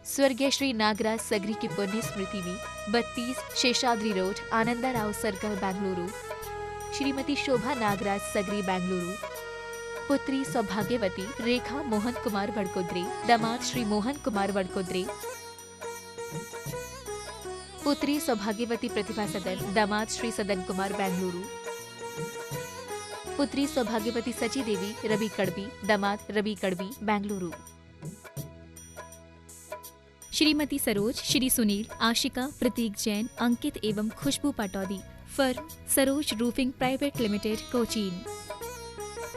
स्वर्गीय श्री नागराज सगरी की पुण्य स्मृति में 32 शेषाद्री रोड आनंदा राव सर्कल बेंगलुरु, श्रीमती शोभा नागराज सगरी बेंगलुरु, पुत्री सौभाग्यवती रेखा मोहन कुमार वडकोद्रे, दामाद श्री मोहन कुमार वडकोद्रे, पुत्री सौभाग्यवती प्रतिभा सदन, दामाद श्री सदन कुमार, बेंगलुरु। पुत्री सौभाग्यवती सची देवी, रवि कड़बी, दामाद रवि कड़बी, बेंगलुरु। श्रीमती सरोज, श्री सुनील, आशिका, प्रतीक जैन, अंकित एवं Khushboo Pataudi, firm Saroj roofing private limited, Cochin.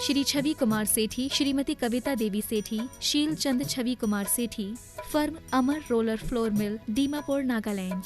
Shri Chhavi Kumar Sethi, Shrimati Kavita Devi Sethi, Sheel Chand Chhavi Kumar Sethi, firm Amar roller flour mill, Dimapur, Nagaland.